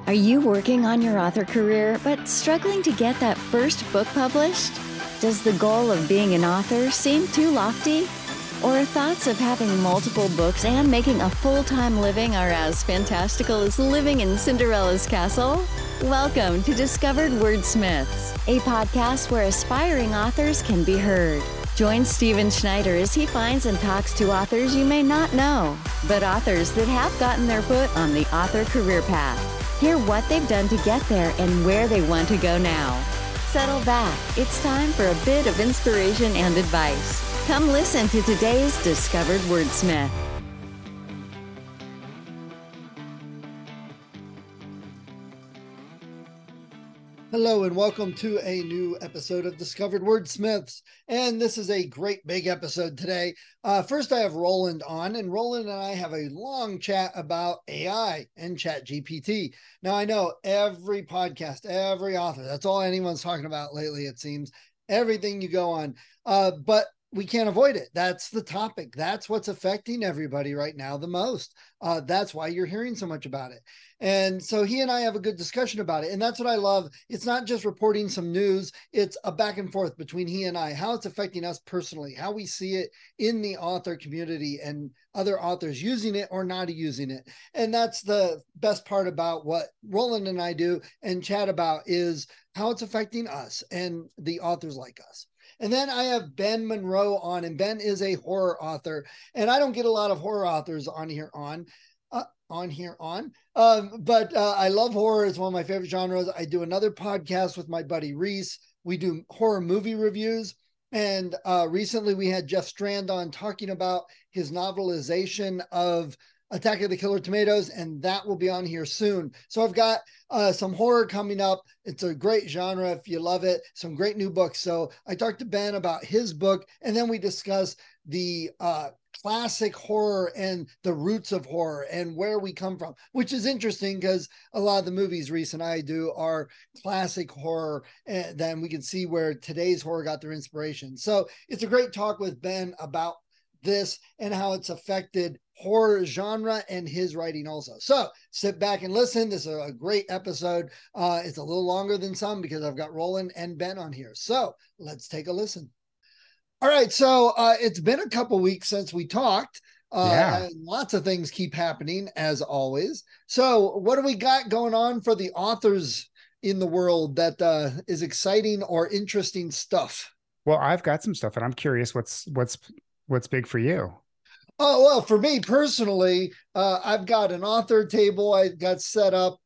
Are you working on your author career but struggling to get that first book published? Does the goal of being an author seem too lofty? Or thoughts of having multiple books and making a full-time living are as fantastical as living in Cinderella's castle? Welcome to Discovered Wordsmiths, a podcast where aspiring authors can be heard. Join Stephen Schneider as he finds and talks to authors you may not know, but authors that have gotten their foot on the author career path. Hear what they've done to get there and where they want to go now. Settle back. It's time for a bit of inspiration and advice. Come listen to today's Discovered Wordsmith. Hello and welcome to a new episode of Discovered Wordsmiths. And this is a great big episode today. First, I have Roland on, and Roland and I have a long chat about AI and ChatGPT. Now, I know every podcast, every author, that's all anyone's talking about lately, it seems. Everything you go on. But we can't avoid it. That's the topic. That's what's affecting everybody right now the most. That's why you're hearing so much about it. And so he and I have a good discussion about it. And that's what I love. It's not just reporting some news. It's a back and forth between he and I, how it's affecting us personally, how we see it in the author community and other authors using it or not using it. And that's the best part about what Roland and I do and chat about is how it's affecting us and the authors like us. And then I have Ben Monroe on, and Ben is a horror author. And I don't get a lot of horror authors on here. But I love horror. It's one of my favorite genres. I do another podcast with my buddy Reese. We do horror movie reviews. And recently we had Jeff Strand on talking about his novelization of Attack of the Killer Tomatoes, and that will be on here soon. So I've got some horror coming up. It's a great genre if you love it. Some great new books. So I talked to Ben about his book, and then we discuss the classic horror and the roots of horror and where we come from, which is interesting because a lot of the movies Reese and I do are classic horror, and then we can see where today's horror got their inspiration. So it's a great talk with Ben about this and how it's affected horror genre and his writing also. So sit back and listen. This is a great episode. It's a little longer than some because I've got Roland and Ben on here. So let's take a listen. All right. So it's been a couple weeks since we talked. And lots of things keep happening as always. So what do we got going on for the authors in the world that is exciting or interesting stuff? Well, I've got some stuff and I'm curious what's big for you. Oh, well, for me personally, I've got an author table I got set up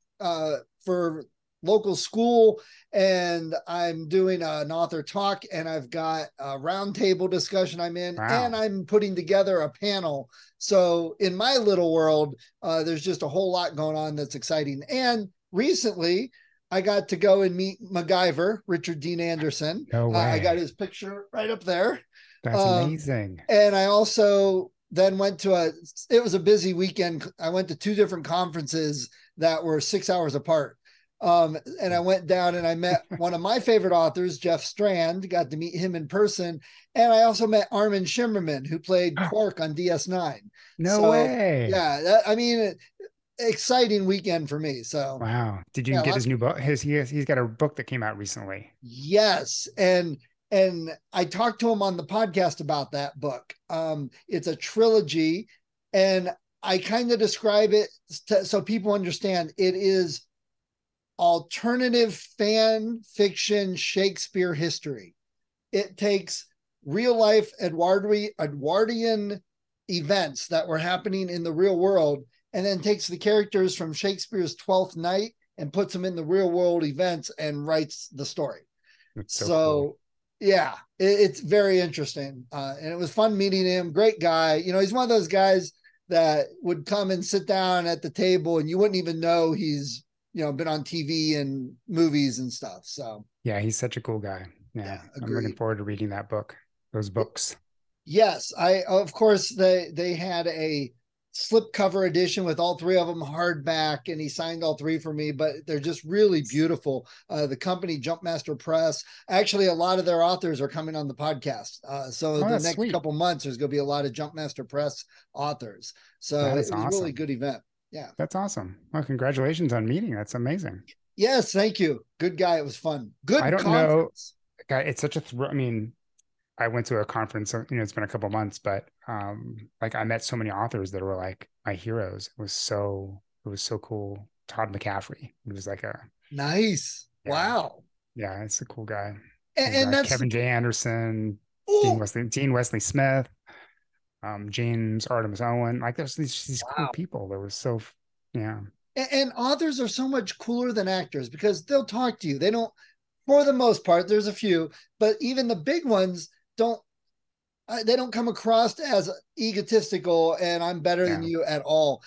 for local school, and I'm doing an author talk, and I've got a roundtable discussion I'm in, and I'm putting together a panel. So in my little world, there's just a whole lot going on that's exciting. And recently, I got to go and meet MacGyver, Richard Dean Anderson. No way. I got his picture right up there. That's amazing. And I also then went to it was a busy weekend. I went to two different conferences that were 6 hours apart. And I went down and I met one of my favorite authors, Jeff Strand, got to meet him in person. And I also met Armin Shimmerman, who played Quark on DS9. No way. Yeah. Exciting weekend for me. So wow. Did you get his new book? He's got a book that came out recently. Yes. And I talked to him on the podcast about that book. It's a trilogy, and I kind of describe it so people understand it is alternative fan fiction Shakespeare history. It takes real life Edwardian events that were happening in the real world, and then takes the characters from Shakespeare's Twelfth Night and puts them in the real world events and writes the story. That's so cool. Yeah, it's very interesting. And it was fun meeting him. Great guy. You know, he's one of those guys that would come and sit down at the table and you wouldn't even know he's, been on TV and movies and stuff. So yeah, he's such a cool guy. Yeah, I'm looking forward to reading those books. Yes. Of course, they had a slipcover edition with all three of them hardback, and he signed all three for me, but they're just really beautiful. The company Jumpmaster Press, actually a lot of their authors are coming on the podcast. So the next couple months, there's going to be a lot of Jumpmaster Press authors. So it was awesome. A really good event. Yeah. That's awesome. Well, congratulations on meeting. That's amazing. Yes, thank you. Good guy. It was fun. I Good don't know. conference. It's such a, I mean, I went to a conference, it's been a couple months, but like I met so many authors that were like my heroes. It was so cool. Todd McCaffrey. He was like a, Nice. yeah, Wow. yeah, it's a cool guy. And, Cool and guy. that's Kevin J. Anderson, oh Dean Wesley Smith, James Artemis Owen. Like there's these cool wow. people that was so, yeah, And authors are so much cooler than actors because they'll talk to you. They don't, for the most part, there's a few, but even the big ones don't, they don't come across as egotistical and I'm better than yeah, you at all.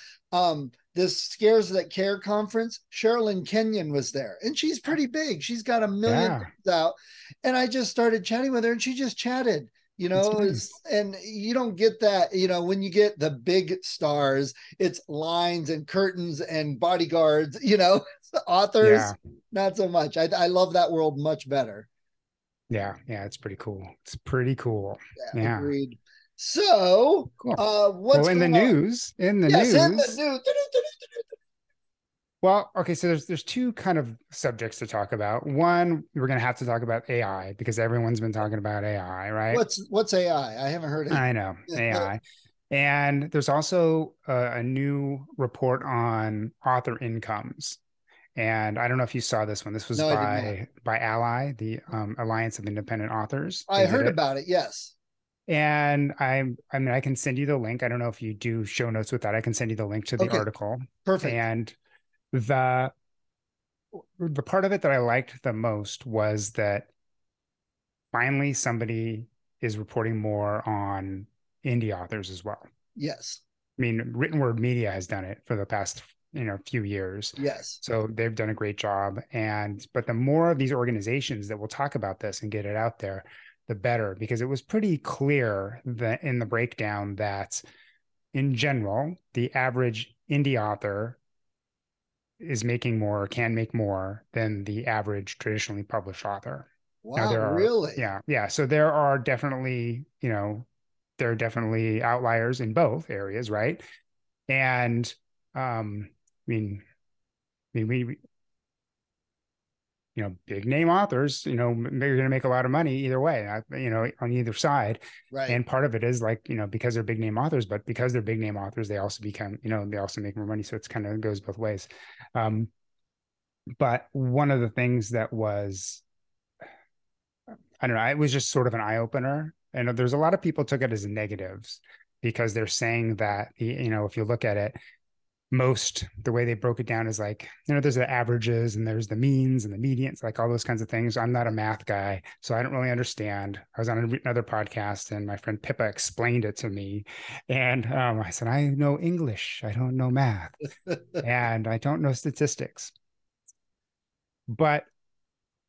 This Scares That Care conference, Sherilyn Kenyon was there, and she's pretty big. She's got a million yeah. books out, and I just started chatting with her, and she just chatted. It's nice. And you don't get that, when you get the big stars, it's lines and curtains and bodyguards, authors, Yeah, not so much. I love that world much better. yeah, yeah. It's pretty cool. It's pretty cool. Yeah, Yeah, agreed. So, cool. Well, what's going on? in the Yes, in the news. news. Well, okay, so there's two kind of subjects to talk about. One, we're going to have to talk about AI because everyone's been talking about AI, right? What's AI? I haven't heard I know it. AI. And there's also a new report on author incomes. And I don't know if you saw this one. This was No, I did not. by ALLI, the Alliance of Independent Authors. I They did heard it. about it. Yes. And I mean, I can send you the link. I don't know if you do show notes with that. I can send you the link to the Okay. article. Perfect. And the the part of it that I liked the most was that finally somebody is reporting more on indie authors as well. Yes. I mean, written word media has done it for the past, few years. Yes. So they've done a great job. But the more of these organizations that will talk about this and get it out there, the better, because it was pretty clear that in the breakdown that in general, the average indie author is making more, can make more than the average traditionally published author. Now Wow. there are, Really? yeah, yeah. So there are definitely, there are definitely outliers in both areas, right? And I mean, big name authors, they're going to make a lot of money either way, on either side. Right. And part of it is like, because they're big name authors, but because they're big name authors, they also become, they also make more money. So it's kind of goes both ways. Um, but one of the things that was, I don't know, it was just sort of an eye opener. And there's a lot of people took it as negatives because they're saying that, if you look at it, the way they broke it down is like, there's the averages and there's the means and the medians, like all those kinds of things. I'm not a math guy, so I don't really understand. I was on another podcast and my friend Pippa explained it to me. And I said, I know English, I don't know math, and I don't know statistics. But,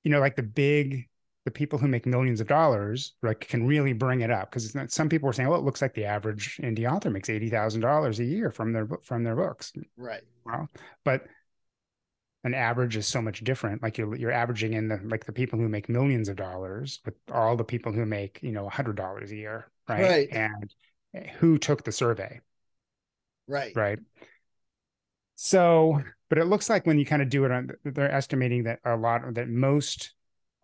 like the people who make millions of dollars, like, can really bring it up because some people were saying, well, it looks like the average indie author makes $80,000 a year from their books. Right. Well, but an average is so much different. Like you're averaging in the people who make millions of dollars with all the people who make $100 a year, right? Right. And who took the survey, Right. right? So, but it looks like when you kind of do it, they're estimating that most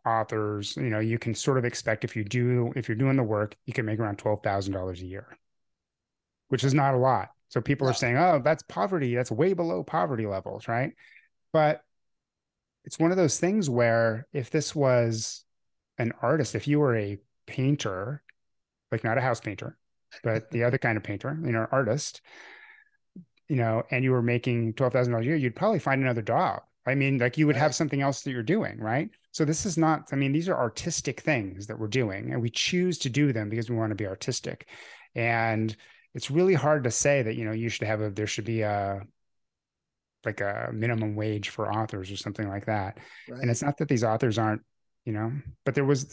authors, you can sort of expect if you're doing the work, you can make around $12,000 a year, which is not a lot. So people are No. saying, oh, that's poverty. That's way below poverty levels, right? But it's one of those things where if this was an artist, if you were a painter, like not a house painter, but the other kind of painter, artist, and you were making $12,000 a year, you'd probably find another job. I mean, like you would have Right. something else that you're doing, right? So this is not, I mean, these are artistic things that we're doing, and we choose to do them because we want to be artistic. And it's really hard to say that, there should be like a minimum wage for authors or something like that. And Right. it's not that these authors aren't, but it was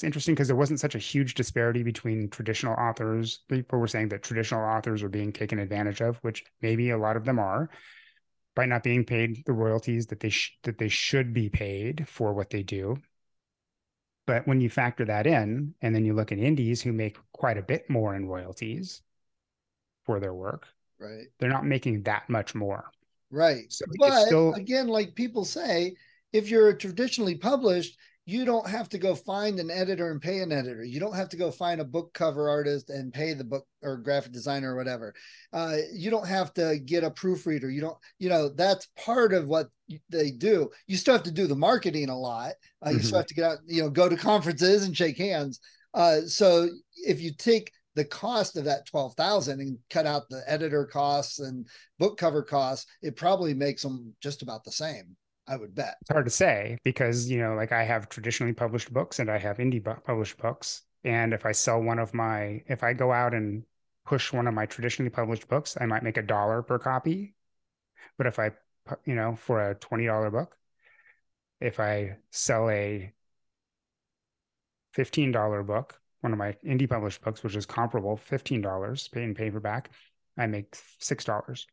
interesting because there wasn't such a huge disparity between traditional authors. People were saying that traditional authors are being taken advantage of, which maybe a lot of them are, by not being paid the royalties that they should be paid for what they do. But when you factor that in, and then you look at indies who make quite a bit more in royalties for their work, Right. They're not making that much more. Right. So it's But still, again, like people say, if you're traditionally published, you don't have to go find an editor and pay an editor. You don't have to go find a book cover artist and pay the book or graphic designer or whatever. You don't have to get a proofreader. You don't, that's part of what they do. You still have to do the marketing a lot. You still have to get out, go to conferences and shake hands. So if you take the cost of that 12,000 and cut out the editor costs and book cover costs, it probably makes them just about the same, I would bet. it's hard to say because, like I have traditionally published books and I have indie published books. And if I go out and push one of my traditionally published books, I might make $1 per copy. But if I, for a $20 book, if I sell a $15 book, one of my indie published books, which is comparable, $15 in paperback, I make $6.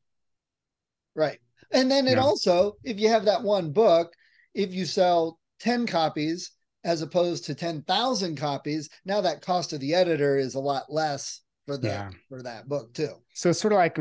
Right. And then it also, if you have that one book, if you sell 10 copies as opposed to 10,000 copies, now that cost of the editor is a lot less for that book too. So it's sort of like,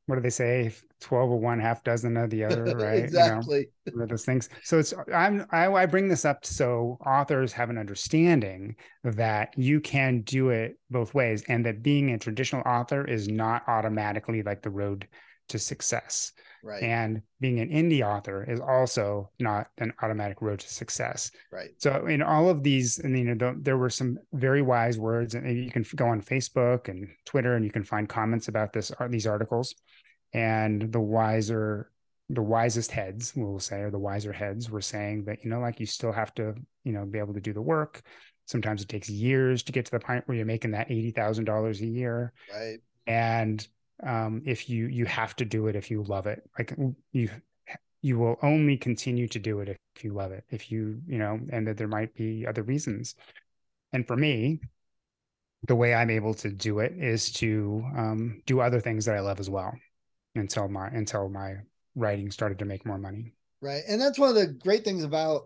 what do they say? 12 of one, half dozen of the other, right? Exactly. One of those things. So I bring this up so authors have an understanding that you can do it both ways, and that being a traditional author is not automatically like the road to success. Right. And being an indie author is also not an automatic road to success. Right. So in all of these, and there were some very wise words, and you can go on Facebook and Twitter and you can find comments about these articles. And the wisest heads, we'll say, or the wiser heads were saying that, like you still have to, be able to do the work. Sometimes it takes years to get to the point where you're making that $80,000 a year. Right. And if you have to do it if you love it. Like you will only continue to do it if you love it, and that there might be other reasons. And for me, the way I'm able to do it is to do other things that I love as well until my writing started to make more money. Right. And that's one of the great things about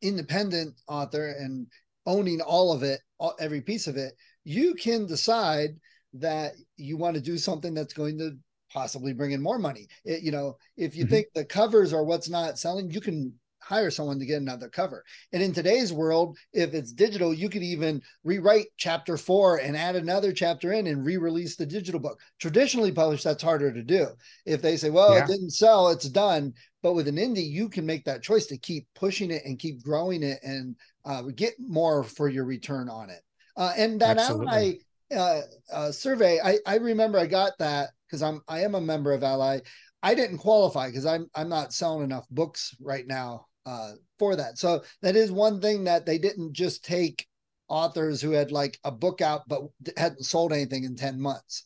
independent author and owning all of it, every piece of it. You can decide that you want to do something that's going to possibly bring in more money. If you think the covers are what's not selling, you can hire someone to get another cover. And in today's world, if it's digital, you could even rewrite chapter 4 and add another chapter in and re-release the digital book. Traditionally published, that's harder to do. If they say, well, it didn't sell, it's done. But with an indie, you can make that choice to keep pushing it and keep growing it and get more for your return on it. And that ALLI survey, I remember I got that because I am a member of ALLI. I didn't qualify because I'm not selling enough books right now for that. So that is one thing that they didn't just take authors who had like a book out but hadn't sold anything in 10 months.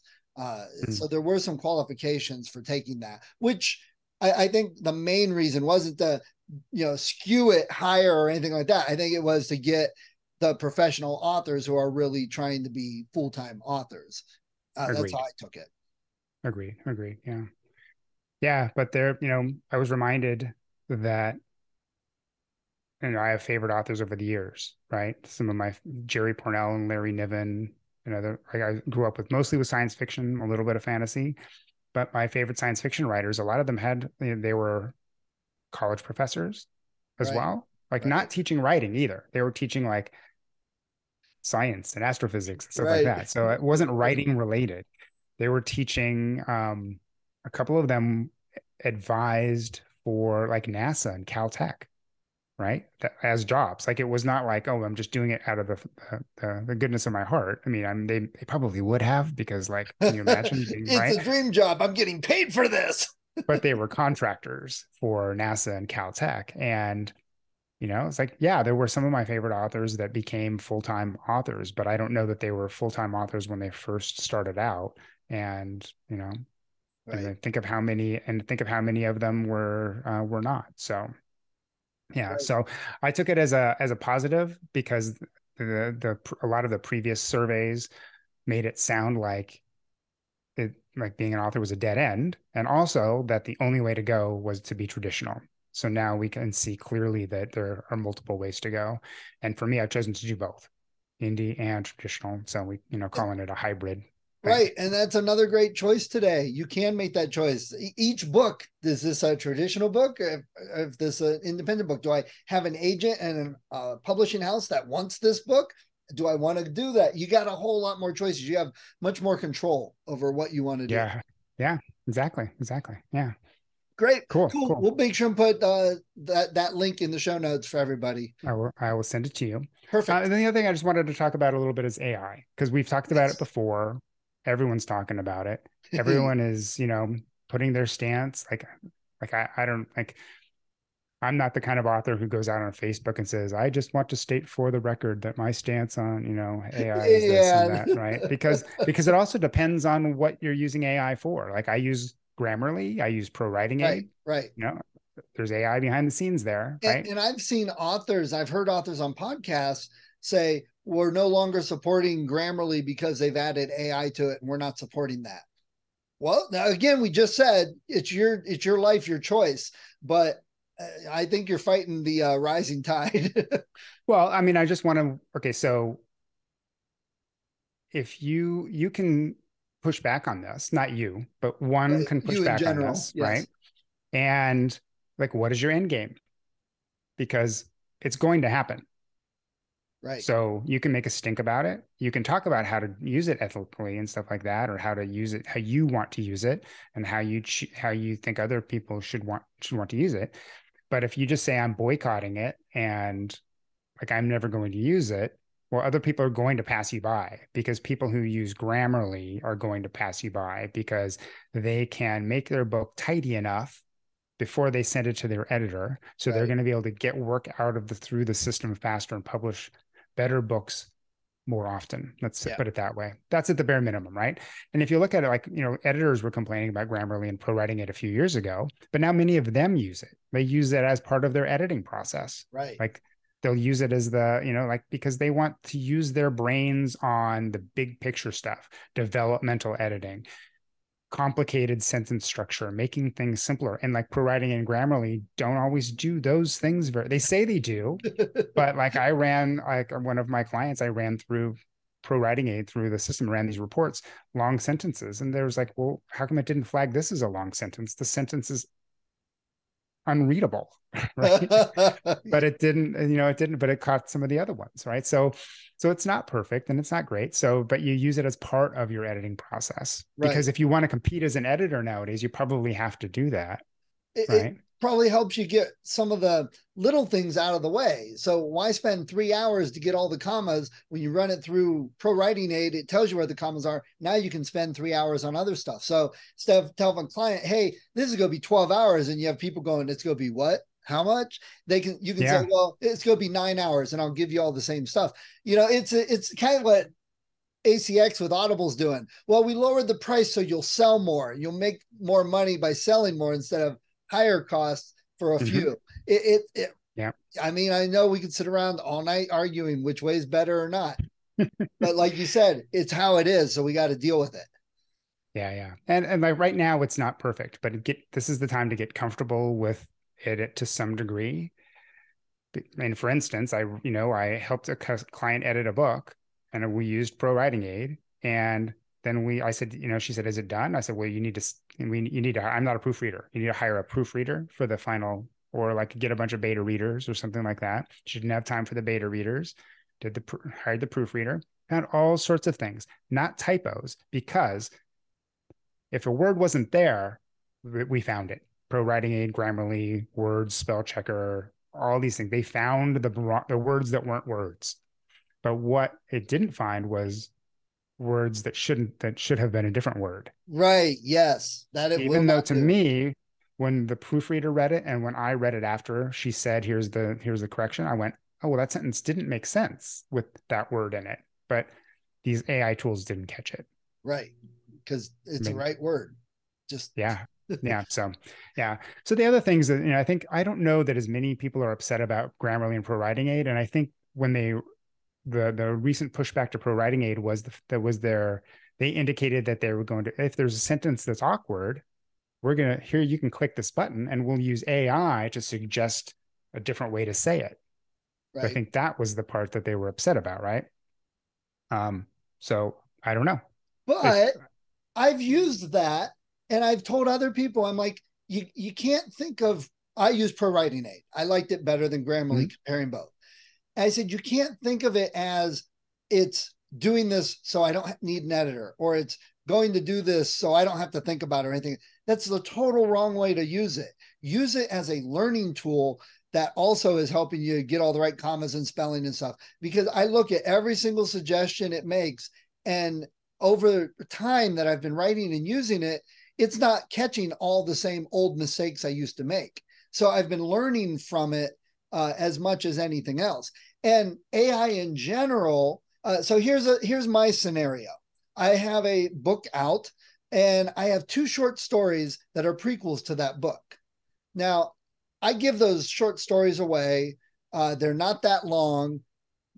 So there were some qualifications for taking that, which I think the main reason wasn't to skew it higher or anything like that. I think it was to get the professional authors who are really trying to be full-time authors. That's how I took it. Agreed. Yeah. Yeah. But I was reminded that, I have favorite authors over the years, right? Some of my Jerry Pournelle and Larry Niven, I grew up mostly with science fiction, a little bit of fantasy, but my favorite science fiction writers, a lot of them they were college professors as well. Like not teaching writing either. They were teaching like science and astrophysics and stuff like that. So it wasn't writing related. They were teaching, a couple of them advised for like NASA and Caltech, right? As jobs. Like it was not like, oh, I'm just doing it out of the goodness of my heart. I mean, they probably would have, because like, can you imagine being it's a dream job. I'm getting paid for this. But they were contractors for NASA and Caltech. And it's like, yeah, there were some of my favorite authors that became full-time authors, but I don't know that they were full-time authors when they first started out. And, and think of how many of them were not. So, yeah. So I took it as a positive, because a lot of the previous surveys made it sound like being an author was a dead end, and also that the only way to go was to be traditional. So now we can see clearly that there are multiple ways to go. And for me, I've chosen to do both, indie and traditional. So we, calling it a hybrid. Right. And that's another great choice today. You can make that choice. Each book, is this a traditional book? If this is an independent book, do I have an agent and a publishing house that wants this book? Do I want to do that? You got a whole lot more choices. You have much more control over what you want to do. Yeah. Yeah. Exactly. Exactly. Yeah. Great. Cool. Cool. Cool. We'll make sure and put that link in the show notes for everybody. I will send it to you. Perfect. And then the other thing I just wanted to talk about a little bit is AI, because we've talked about it before. Everyone's talking about it. Everyone is, putting their stance. I don't like, I'm not the kind of author who goes out on Facebook and says, I just want to state for the record that my stance on, AI is this and that, right? Because it also depends on what you're using AI for. Like I use Grammarly, I use Pro Writing Aid. Right. There's AI behind the scenes there, right? And I've seen authors, I've heard authors on podcasts say, we're no longer supporting Grammarly because they've added AI to it and we're not supporting that. Well, now again, we just said it's your life, your choice, but I think you're fighting the rising tide. Well, I mean, I just want to, okay, so if you can push back on this, not you, but one can push back on this, yes. right? And like, what is your end game? Because it's going to happen. Right. So you can make a stink about it. You can talk about how to use it ethically and stuff like that, or how to use it, how you want to use it, and how you think other people should want to use it. But if you just say I'm boycotting it and like I'm never going to use it, well, other people are going to pass you by, because people who use Grammarly are going to pass you by because they can make their book tidy enough before they send it to their editor. So they're going to be able to get work out of through the system faster and publish better books more often. Let's put it that way. That's at the bare minimum, right? And if you look at it, like, editors were complaining about Grammarly and Pro Writing It a few years ago, but now many of them use it. They use it as part of their editing process. Right. Like they'll use it as because they want to use their brains on the big picture stuff, developmental editing, complicated sentence structure, making things simpler. And like Pro Writing and Grammarly don't always do those things. They say they do, but like one of my clients, I ran through Pro Writing Aid through the system, ran these reports, long sentences. And there was like, well, how come it didn't flag this as a long sentence? The sentence is unreadable, right? But it didn't, but it caught some of the other ones, right? So it's not perfect and it's not great. So, but you use it as part of your editing process, because if you want to compete as an editor nowadays, you probably have to do that, right? It probably helps you get some of the little things out of the way. So why spend 3 hours to get all the commas when you run it through Pro Writing Aid? It tells you where the commas are. Now you can spend 3 hours on other stuff. So instead of telling a client, hey, this is going to be 12 hours, and you have people going, it's going to be what? How much? You can say, well, it's going to be 9 hours and I'll give you all the same stuff. It's kind of what ACX with Audible's doing. Well, we lowered the price so you'll sell more. You'll make more money by selling more instead of higher costs for a few. I mean, I know we could sit around all night arguing which way is better or not, but like you said, it's how it is. So we got to deal with it. Yeah. And like right now it's not perfect, but this is the time to get comfortable with it to some degree. And for instance, I helped a client edit a book and we used Pro Writing Aid. And then I said, she said, is it done? I said, well, you need to, I'm not a proofreader. You need to hire a proofreader for the final, or like get a bunch of beta readers or something like that. She didn't have time for the beta readers, hired the proofreader, found all sorts of things, not typos, because if a word wasn't there, we found it. Pro Writing Aid, Grammarly, Words, Spell Checker, all these things. They found the words that weren't words. But what it didn't find was words that should have been a different word. Right. Yes. Even though to me, when the proofreader read it and when I read it after she said, here's the correction, I went, oh, well, that sentence didn't make sense with that word in it. But these AI tools didn't catch it. Right. Because it's the right word. Just yeah. So the other things that I don't know that as many people are upset about Grammarly and Pro Writing Aid. And I think when the recent pushback to Pro Writing Aid they indicated that they were going to, if there's a sentence that's awkward, you can click this button and we'll use AI to suggest a different way to say it. Right. I think that was the part that they were upset about, right? So I don't know. But I've used that and I've told other people, I'm like, you can't think of, I use Pro Writing Aid. I liked it better than Grammarly, comparing both. And I said, you can't think of it as it's doing this so I don't need an editor, or it's going to do this so I don't have to think about it or anything. That's the total wrong way to use it. Use it as a learning tool that also is helping you get all the right commas and spelling and stuff. Because I look at every single suggestion it makes, and over time that I've been writing and using it, it's not catching all the same old mistakes I used to make. So I've been learning from it as much as anything else. And AI in general. So here's my scenario. I have a book out and I have 2 short stories that are prequels to that book. Now, I give those short stories away. They're not that long,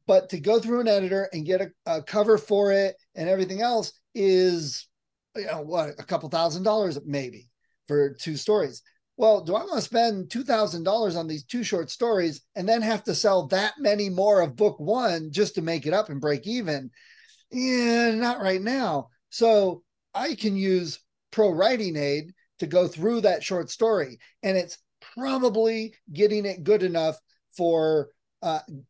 but to go through an editor and get a cover for it and everything else is, a couple $1,000s maybe for 2 stories. Well, do I want to spend $2,000 on these 2 short stories and then have to sell that many more of book 1 just to make it up and break even? Yeah, not right now. So I can use Pro Writing Aid to go through that short story, and it's probably getting it good enough for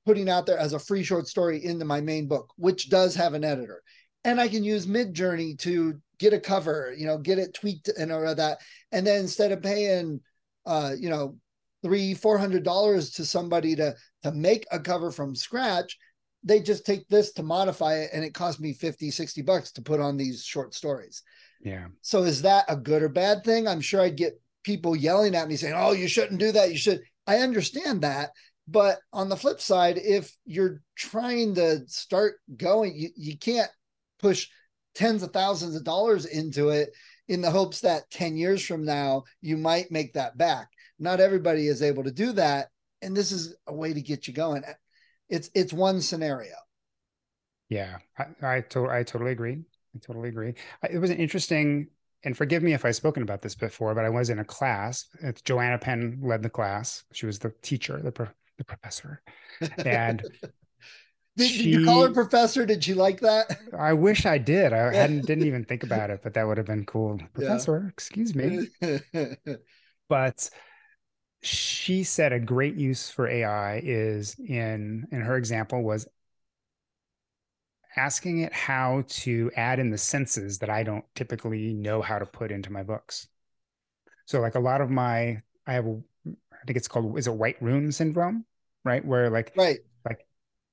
putting out there as a free short story into my main book, which does have an editor. And I can use Midjourney to get a cover, get it tweaked and all of that. And then instead of paying, $300-$400 to somebody to make a cover from scratch, they just take this to modify it, and it cost me $50-$60 to put on these short stories. Yeah. So is that a good or bad thing? I'm sure I'd get people yelling at me saying, oh, you shouldn't do that. You should. I understand that. But on the flip side, if you're trying to start going, you can't push tens of thousands of dollars into it in the hopes that 10 years from now, you might make that back. Not everybody is able to do that. And this is a way to get you going. It's one scenario. Yeah, I totally agree. I totally agree. It was an interesting, and forgive me if I've spoken about this before, but I was in a class. Joanna Penn led the class. She was the teacher, the professor. And did you call her professor? Did she like that? I wish I did. I didn't even think about it, but that would have been cool. Professor, excuse me. But she said a great use for AI is in her example was asking it how to add in the senses that I don't typically know how to put into my books. So like a lot of I think it's called, is it white room syndrome, right? Where like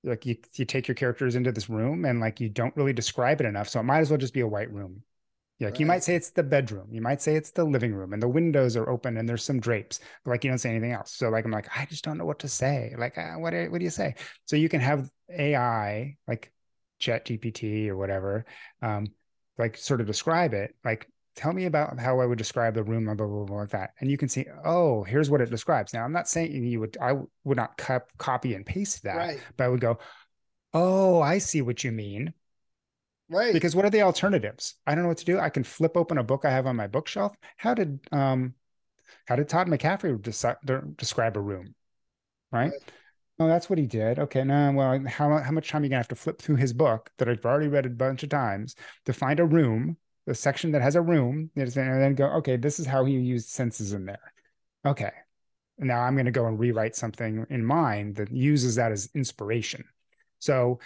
you take your characters into this room and like you don't really describe it enough. So it might as well just be a white room. Like you might say it's the bedroom, you might say it's the living room, and the windows are open and there's some drapes, but like you don't say anything else. So like I'm like, I just don't know what to say. Like what do you say? So you can have AI like ChatGPT or whatever, like sort of describe it. Like tell me about how I would describe the room, blah, blah, blah, blah, like that. And you can see, oh, here's what it describes. Now I'm not saying I would not copy and paste that, but I would go, oh, I see what you mean. Right. Because what are the alternatives? I don't know what to do. I can flip open a book I have on my bookshelf. How did Todd McCaffrey describe a room? Right? Oh, that's what he did. Okay, now, well, how much time are you gonna have to flip through his book that I've already read a bunch of times to find a room, the section that has a room, and then go, okay, this is how he used senses in there. Okay, now I'm gonna go and rewrite something in mine that uses that as inspiration. So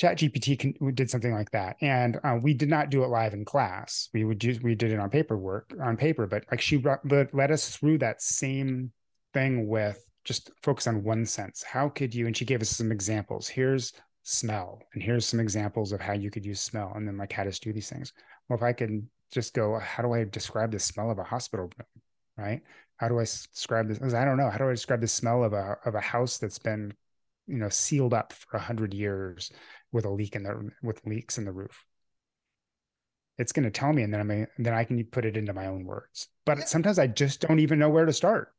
ChatGPT did something like that, and we did not do it live in class. We did it on paper, but like she led us through that same thing with just focus on one sense. How could you? And she gave us some examples. Here's smell, and here's some examples of how you could use smell, and then like how to do these things. Well, if I could just go, how do I describe the smell of a hospital room, right? How do I describe this? I don't know. How do I describe the smell of a house that's been, sealed up for 100 years with leaks in the roof? It's going to tell me, and then I can put it into my own words. But sometimes I just don't even know where to start.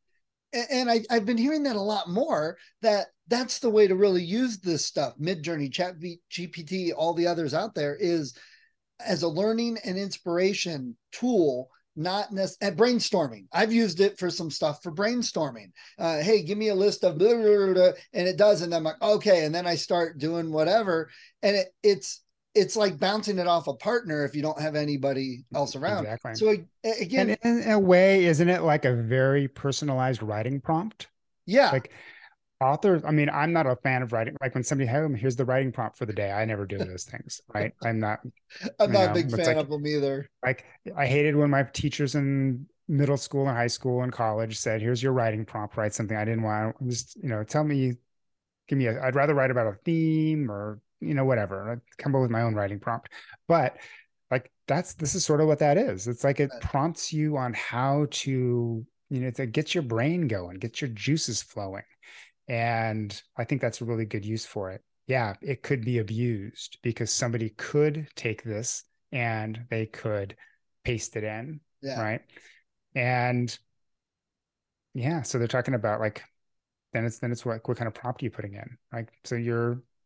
And I've been hearing that a lot more, that's the way to really use this stuff. Midjourney, ChatGPT, all the others out there, is as a learning and inspiration tool, not necessarily brainstorming. I've used it for some stuff for brainstorming. Hey, give me a list of blah, blah, blah, and it does. And I'm like, okay. And then I start doing whatever. And it's it's like bouncing it off a partner if you don't have anybody else around. Exactly. So And again, in a way, isn't it like a very personalized writing prompt? yeah, Like authors, I mean, I'm not a fan of writing. Like when somebody, hey, here's the writing prompt for the day. I never do those things, right? I'm not, I'm you not a know, big it's fan of them either. like I hated when my teachers in middle school and high school and college said, here's your writing prompt, write something. I didn't want to just, tell me, give me I'd rather write about a theme or, whatever. I'd come up with my own writing prompt. But like this is sort of what that is. It's like it prompts you on how to, to get your brain going, get your juices flowing. And I think that's a really good use for it. Yeah, it could be abused because somebody could take this and they could paste it in, Yeah. right? And yeah, so they're talking about like then it's what kind of prompt are you putting in? Like so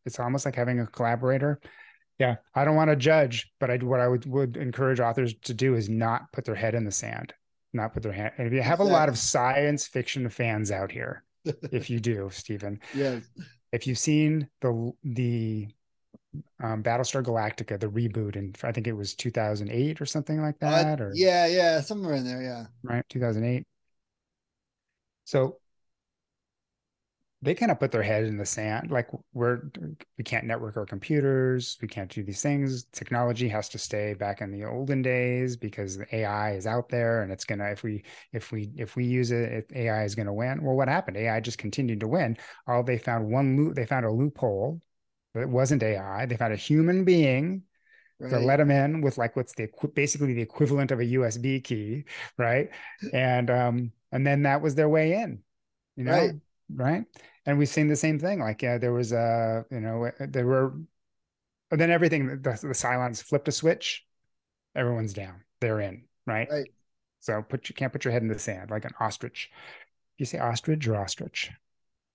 it's almost like having a collaborator. Yeah, I don't want to judge, but what I would encourage authors to do is not put their head in the sand, not put their hand. And if you have a lot of Exactly. science fiction fans out here, if you do, Stephen, Yes. if you've seen the Battlestar Galactica, the reboot, and I think it was 2008 or something like that, or Yeah, somewhere in there. Yeah. right, 2008. So they kind of put their head in the sand, like we can't network our computers, we can't do these things. Technology has to stay back in the olden days because the AI is out there, and it's gonna if we use it, AI is gonna win. Well, what happened? AI just continued to win. All they found they found a loophole. It wasn't AI. They found a human being to Right. let them in with like what's basically the equivalent of a USB key, right? And then that was their way in, Right. right? And we've seen the same thing. Like there was there were then everything the silence flipped a switch, everyone's down, they're in, right? Right. So you can't put your head in the sand like an ostrich. You say ostrich or ostrich?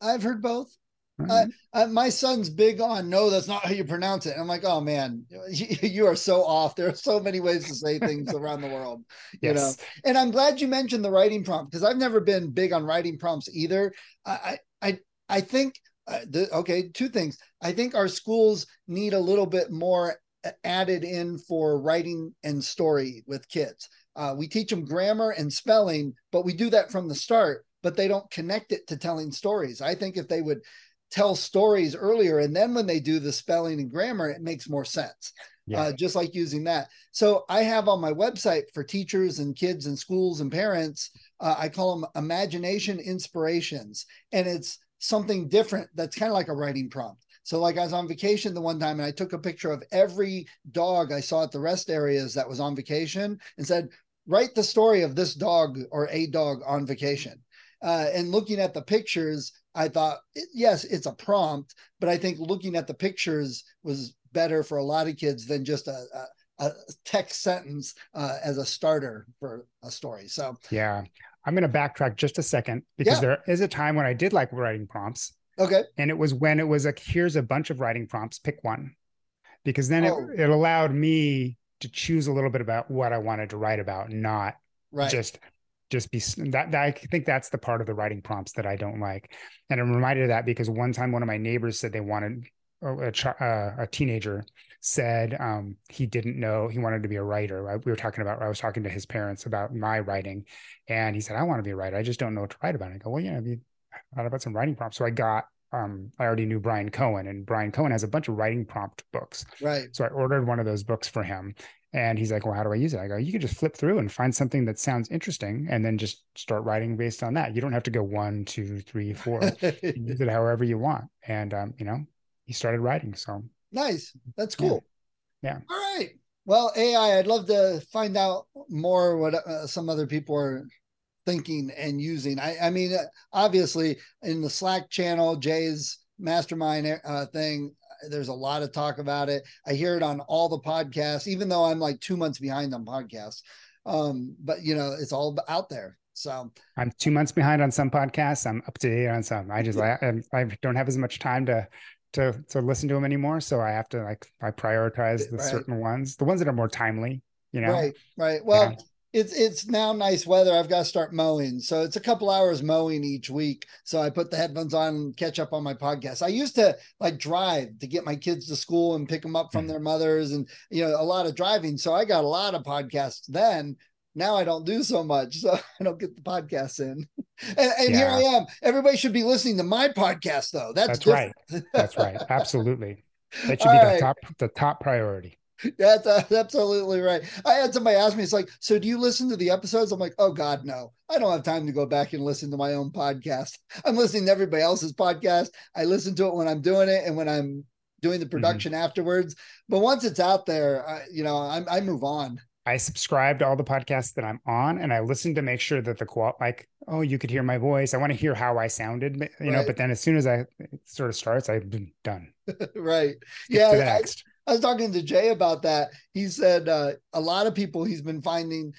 I've heard both. All right. My son's big on no, that's not how you pronounce it. And I'm like, oh man, you are so off. There are so many ways to say things around the world, you know. Yes. And I'm glad you mentioned the writing prompt because I've never been big on writing prompts either. I think okay, two things. I think our schools need a little bit more added in for writing and story with kids. We teach them grammar and spelling, but we do that from the start. But they don't connect it to telling stories. I think if they would tell stories earlier, and then when they do the spelling and grammar, it makes more sense. Yeah. Just like using that. So I have on my website for teachers and kids and schools and parents, I call them imagination inspirations. And it's something different that's kind of like a writing prompt. So like I was on vacation the one time and I took a picture of every dog I saw at the rest areas that was on vacation and said, write the story of this dog or a dog on vacation. And looking at the pictures, I thought, yes, it's a prompt, but I think looking at the pictures was better for a lot of kids than just a text sentence as a starter for a story. So, yeah, I'm going to backtrack just a second because yeah. there is a time when I did like writing prompts. Okay. And it was when it was like, here's a bunch of writing prompts, pick one. Because then Oh, it allowed me to choose a little bit about what I wanted to write about, not right. just be that I think that's the part of the writing prompts that I don't like. And I'm reminded of that because one time one of my neighbors said they wanted a teenager said he didn't know he wanted to be a writer. I was talking to his parents about my writing, and he said, I want to be a writer. I just don't know what to write about. And I go, well, have you thought about some writing prompts? So I already knew Brian Cohen, and Brian Cohen has a bunch of writing prompt books. Right. So I ordered one of those books for him. And he's like, well, how do I use it? I go, you can just flip through and find something that sounds interesting and then just start writing based on that. You don't have to go 1, 2, 3, 4. You can use it however you want. And, he started writing. So Nice. That's yeah. cool. Yeah. All right. Well, AI, I'd love to find out more what some other people are thinking and using. I mean, obviously in the Slack channel, Jay's mastermind thing, there's a lot of talk about it. I hear it on all the podcasts, even though I'm like 2 months behind on podcasts. But it's all out there. So I'm 2 months behind on some podcasts. I'm up to date on some. I don't have as much time to listen to them anymore. So I have to I prioritize the right. certain ones, the ones that are more timely, Right. Yeah. Well, It's now nice weather. I've got to start mowing. So it's a couple hours mowing each week. So I put the headphones on and catch up on my podcast. I used to like drive to get my kids to school and pick them up from their mothers and, you know, a lot of driving. So I got a lot of podcasts then. Now I don't do so much. So I don't get the podcasts in. And here I Yeah, am. Everybody should be listening to my podcast though. That's that's right. different. That's right. Absolutely. That should All be right. the top priority. That's absolutely right. I had somebody ask me, it's like, so do you listen to the episodes? I'm like, oh God, no. I don't have time to go back and listen to my own podcast. I'm listening to everybody else's podcast. I listen to it when I'm doing it and when I'm doing the production afterwards. But once it's out there, I move on. I subscribe to all the podcasts that I'm on, and I listen to make sure that the qual like, oh, you could hear my voice. I want to hear how I sounded, you know. Right. But then as soon as it sort of starts, I'm done. Right. Skip to the next. I was talking to Jay about that. He said a lot of people he's been finding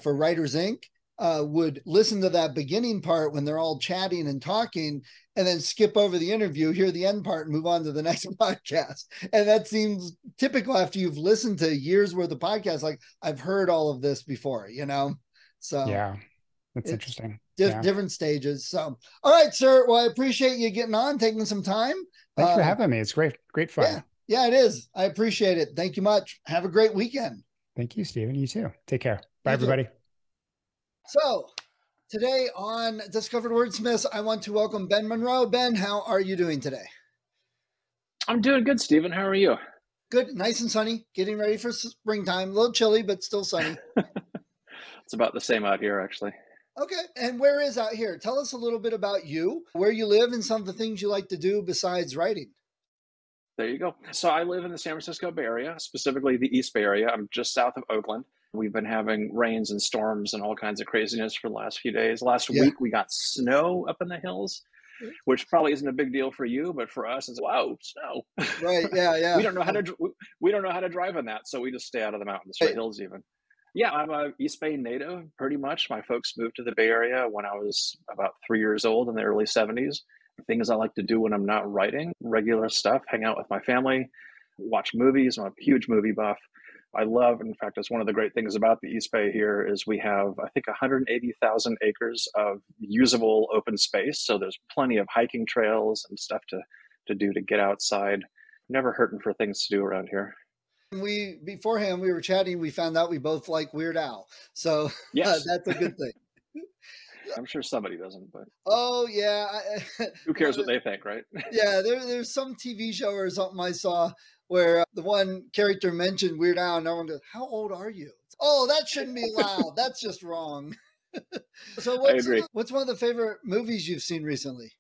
for Writers Inc. Would listen to that beginning part when they're all chatting and talking, and then skip over the interview, hear the end part, and move on to the next podcast. And that seems typical after you've listened to years worth of podcasts. Like, I've heard all of this before, you know? So yeah, that's interesting. Different stages. So, all right, sir. Well, I appreciate you getting on, taking some time. Thanks for having me. It's great fun. Yeah, it is. I appreciate it. Thank you much. Have a great weekend. Thank you, Stephen. You too. Take care. Bye, everybody. So today on Discovered Wordsmiths, I want to welcome Ben Monroe. Ben, how are you doing today? I'm doing good, Stephen. How are you? Good. Nice and sunny. Getting ready for springtime. A little chilly, but still sunny. It's about the same out here, actually. Okay. And where is out here? Tell us a little bit about you, where you live, and some of the things you like to do besides writing. There you go. So I live in the San Francisco Bay Area, specifically the East Bay Area. I'm just south of Oakland. We've been having rains and storms and all kinds of craziness for the last few days. Last week, we got snow up in the hills, which probably isn't a big deal for you, but for us, it's wow, snow. Right. Yeah. we don't know how to drive on that, so we just stay out of the mountains or hills even. Yeah, I'm a East Bay native, pretty much. My folks moved to the Bay Area when I was about 3 years old in the early 70s. Things I like to do when I'm not writing, regular stuff, hang out with my family, watch movies. I'm a huge movie buff. I love, in fact, it's one of the great things about the East Bay here is we have, I think, 180,000 acres of usable open space. So there's plenty of hiking trails and stuff to do to get outside. Never hurting for things to do around here. Beforehand, we were chatting, we found out we both like Weird Al. So yes. That's a good thing. I'm sure somebody doesn't, but oh yeah, who cares what they think, right? Yeah, there's some TV show or something I saw where the one character mentioned Weird Al, and everyone goes, "How old are you?" Oh, that shouldn't be allowed. That's just wrong. So, what's one of the favorite movies you've seen recently?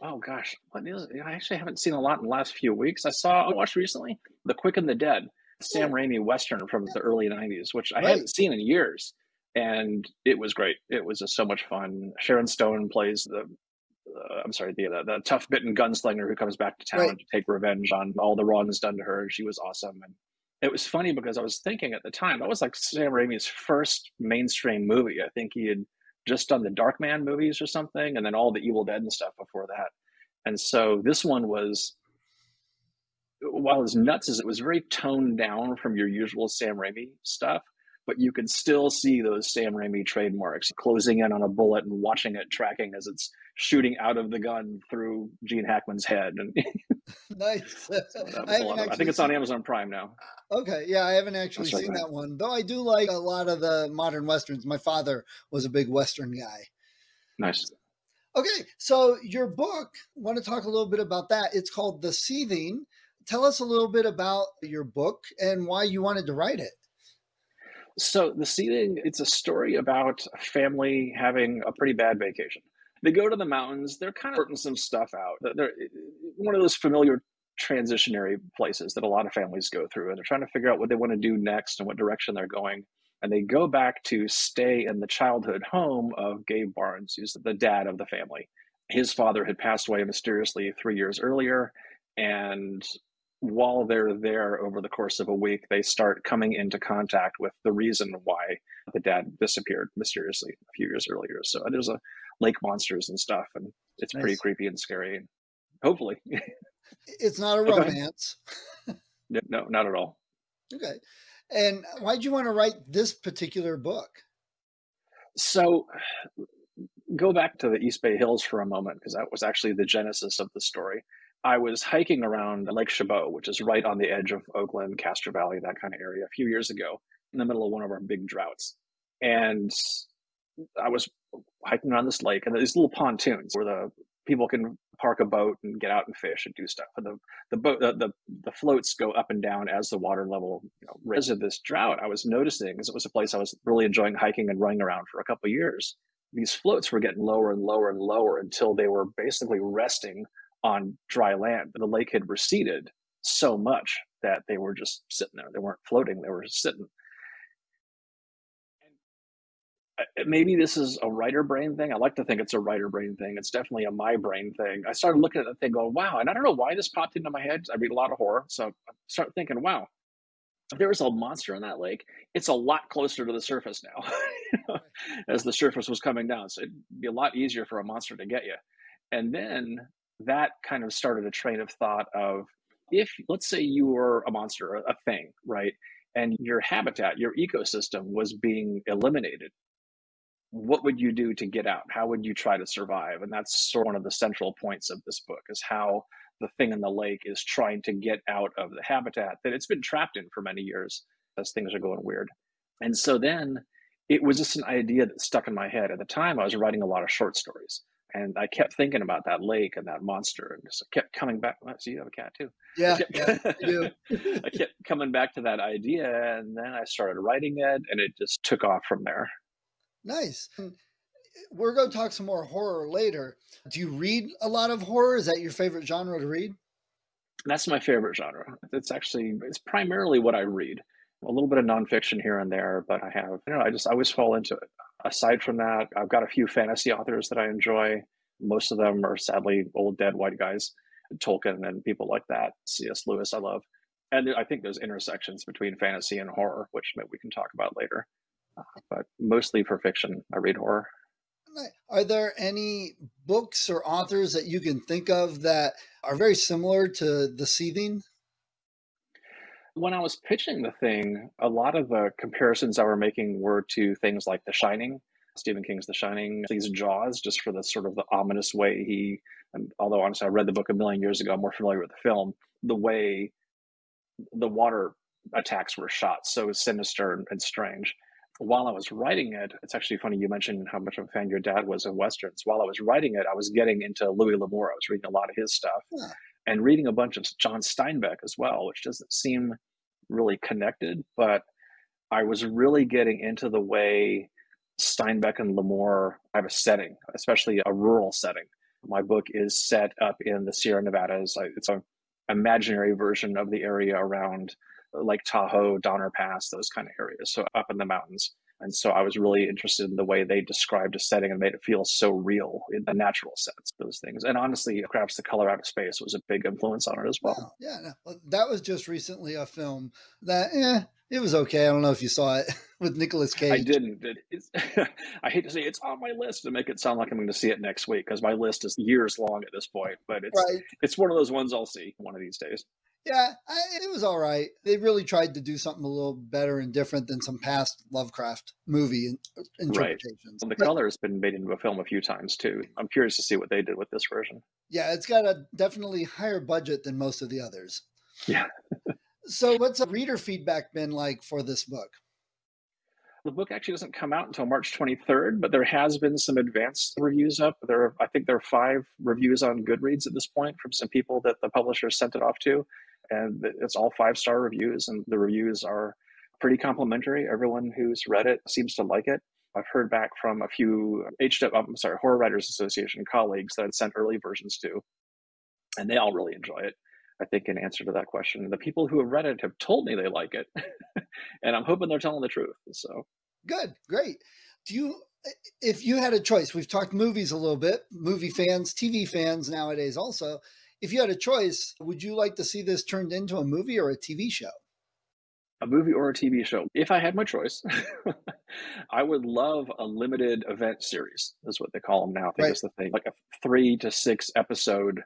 Oh gosh, I actually haven't seen a lot in the last few weeks. I watched recently The Quick and the Dead, Sam Raimi Western from the early 90s, which I hadn't seen in years. And it was great. It was just so much fun. Sharon Stone plays the tough bitten gunslinger who comes back to town to take revenge on all the wrongs done to her. She was awesome. And it was funny because I was thinking at the time, that was like Sam Raimi's first mainstream movie. I think he had just done the Darkman movies or something, and then all the Evil Dead and stuff before that. And so this one was, while as nuts as it was, very toned down from your usual Sam Raimi stuff, but you could still see those Sam Raimi trademarks, closing in on a bullet and watching it tracking as it's shooting out of the gun through Gene Hackman's head. And nice. I think it's on Amazon Prime now. Okay. Yeah, I haven't actually seen that one, though I do like a lot of the modern Westerns. My father was a big Western guy. Nice. Okay. So your book, I want to talk a little bit about that. It's called The Seething. Tell us a little bit about your book and why you wanted to write it. So The Seething, it's a story about a family having a pretty bad vacation. They go to the mountains. They're kind of sorting some stuff out. They're one of those familiar transitionary places that a lot of families go through, and they're trying to figure out what they want to do next and what direction they're going. And they go back to stay in the childhood home of Gabe Barnes, who's the dad of the family. His father had passed away mysteriously 3 years earlier, and while they're there over the course of a week, they start coming into contact with the reason why the dad disappeared mysteriously a few years earlier. So there's lake monsters and stuff, and it's pretty creepy and scary. Hopefully. It's not a romance. No, not at all. Okay. And why'd you want to write this particular book? So go back to the East Bay Hills for a moment, because that was actually the genesis of the story. I was hiking around Lake Chabot, which is right on the edge of Oakland, Castro Valley, that kind of area, a few years ago, in the middle of one of our big droughts. And I was hiking around this lake, and these little pontoons where the people can park a boat and get out and fish and do stuff. And the floats go up and down as the water level raises. This drought, I was noticing, because it was a place I was really enjoying hiking and running around for a couple of years. These floats were getting lower and lower and lower until they were basically resting on dry land. The lake had receded so much that they were just sitting there. They weren't floating, they were just sitting. Maybe this is a writer brain thing. I like to think it's a writer brain thing. It's definitely a my brain thing. I started looking at the thing going, wow. And I don't know why this popped into my head. I read a lot of horror. So I start thinking, wow, if there was a monster in that lake, it's a lot closer to the surface now as the surface was coming down. So it'd be a lot easier for a monster to get you. And then that kind of started a train of thought of, if, let's say you were a monster, a thing, right? And your habitat, your ecosystem was being eliminated. What would you do to get out? How would you try to survive? And that's sort of one of the central points of this book, is how the thing in the lake is trying to get out of the habitat that it's been trapped in for many years as things are going weird. And so then it was just an idea that stuck in my head. At the time, I was writing a lot of short stories, and I kept thinking about that lake and that monster, and just kept coming back. Well, so you have a cat too. Yeah, I do. I kept coming back to that idea, and then I started writing it, and it just took off from there. Nice. We're going to talk some more horror later. Do you read a lot of horror? Is that your favorite genre to read? That's my favorite genre. It's primarily what I read. A little bit of nonfiction here and there, but I always fall into it. Aside from that, I've got a few fantasy authors that I enjoy. Most of them are sadly old, dead white guys, Tolkien and people like that. C.S. Lewis, I love. And I think there's intersections between fantasy and horror, which maybe we can talk about later. But mostly for fiction, I read horror. Are there any books or authors that you can think of that are very similar to The Seething? When I was pitching the thing, a lot of the comparisons I were making were to things like The Shining, Stephen King's The Shining, these Jaws, just for the sort of the ominous way and although honestly I read the book a million years ago, I'm more familiar with the film, the way the water attacks were shot so sinister and strange. While I was writing it, it's actually funny you mentioned how much of a fan your dad was of Westerns. While I was writing it, I was getting into Louis L'Amour. I was reading a lot of his stuff and reading a bunch of John Steinbeck as well, which doesn't seem really connected, but I was really getting into the way Steinbeck and L'Amour have a setting, especially a rural setting. My book is set up in the Sierra Nevadas. It's an imaginary version of the area around Lake Tahoe, Donner Pass, those kind of areas, so up in the mountains. And so I was really interested in the way they described a setting and made it feel so real in the natural sense, those things. And honestly, perhaps The Color Out of Space was a big influence on it as well. Oh, yeah, no. That was just recently a film that, it was okay. I don't know if you saw it with Nicolas Cage. I didn't. I hate to say it's on my list to make it sound like I'm going to see it next week, because my list is years long at this point. But it's one of those ones I'll see one of these days. Yeah, it was all right. They really tried to do something a little better and different than some past Lovecraft movie interpretations. Right. The Color has been made into a film a few times too. I'm curious to see what they did with this version. Yeah, it's got a definitely higher budget than most of the others. Yeah. So what's reader feedback been like for this book? The book actually doesn't come out until March 23rd, but there has been some advanced reviews up. I think there are 5 reviews on Goodreads at this point from some people that the publisher sent it off to. And it's all 5-star reviews, and the reviews are pretty complimentary. Everyone who's read it seems to like it. I've heard back from a few Horror Writers Association colleagues that I'd sent early versions to, and they all really enjoy it. I think in answer to that question, the people who have read it have told me they like it, and I'm hoping they're telling the truth. So good, great. If you had a choice, we've talked movies a little bit, movie fans, TV fans nowadays also. If you had a choice, would you like to see this turned into a movie or a TV show? A movie or a TV show. If I had my choice, I would love a limited event series, is what they call them now. I think it's the thing, like a 3 to 6 episode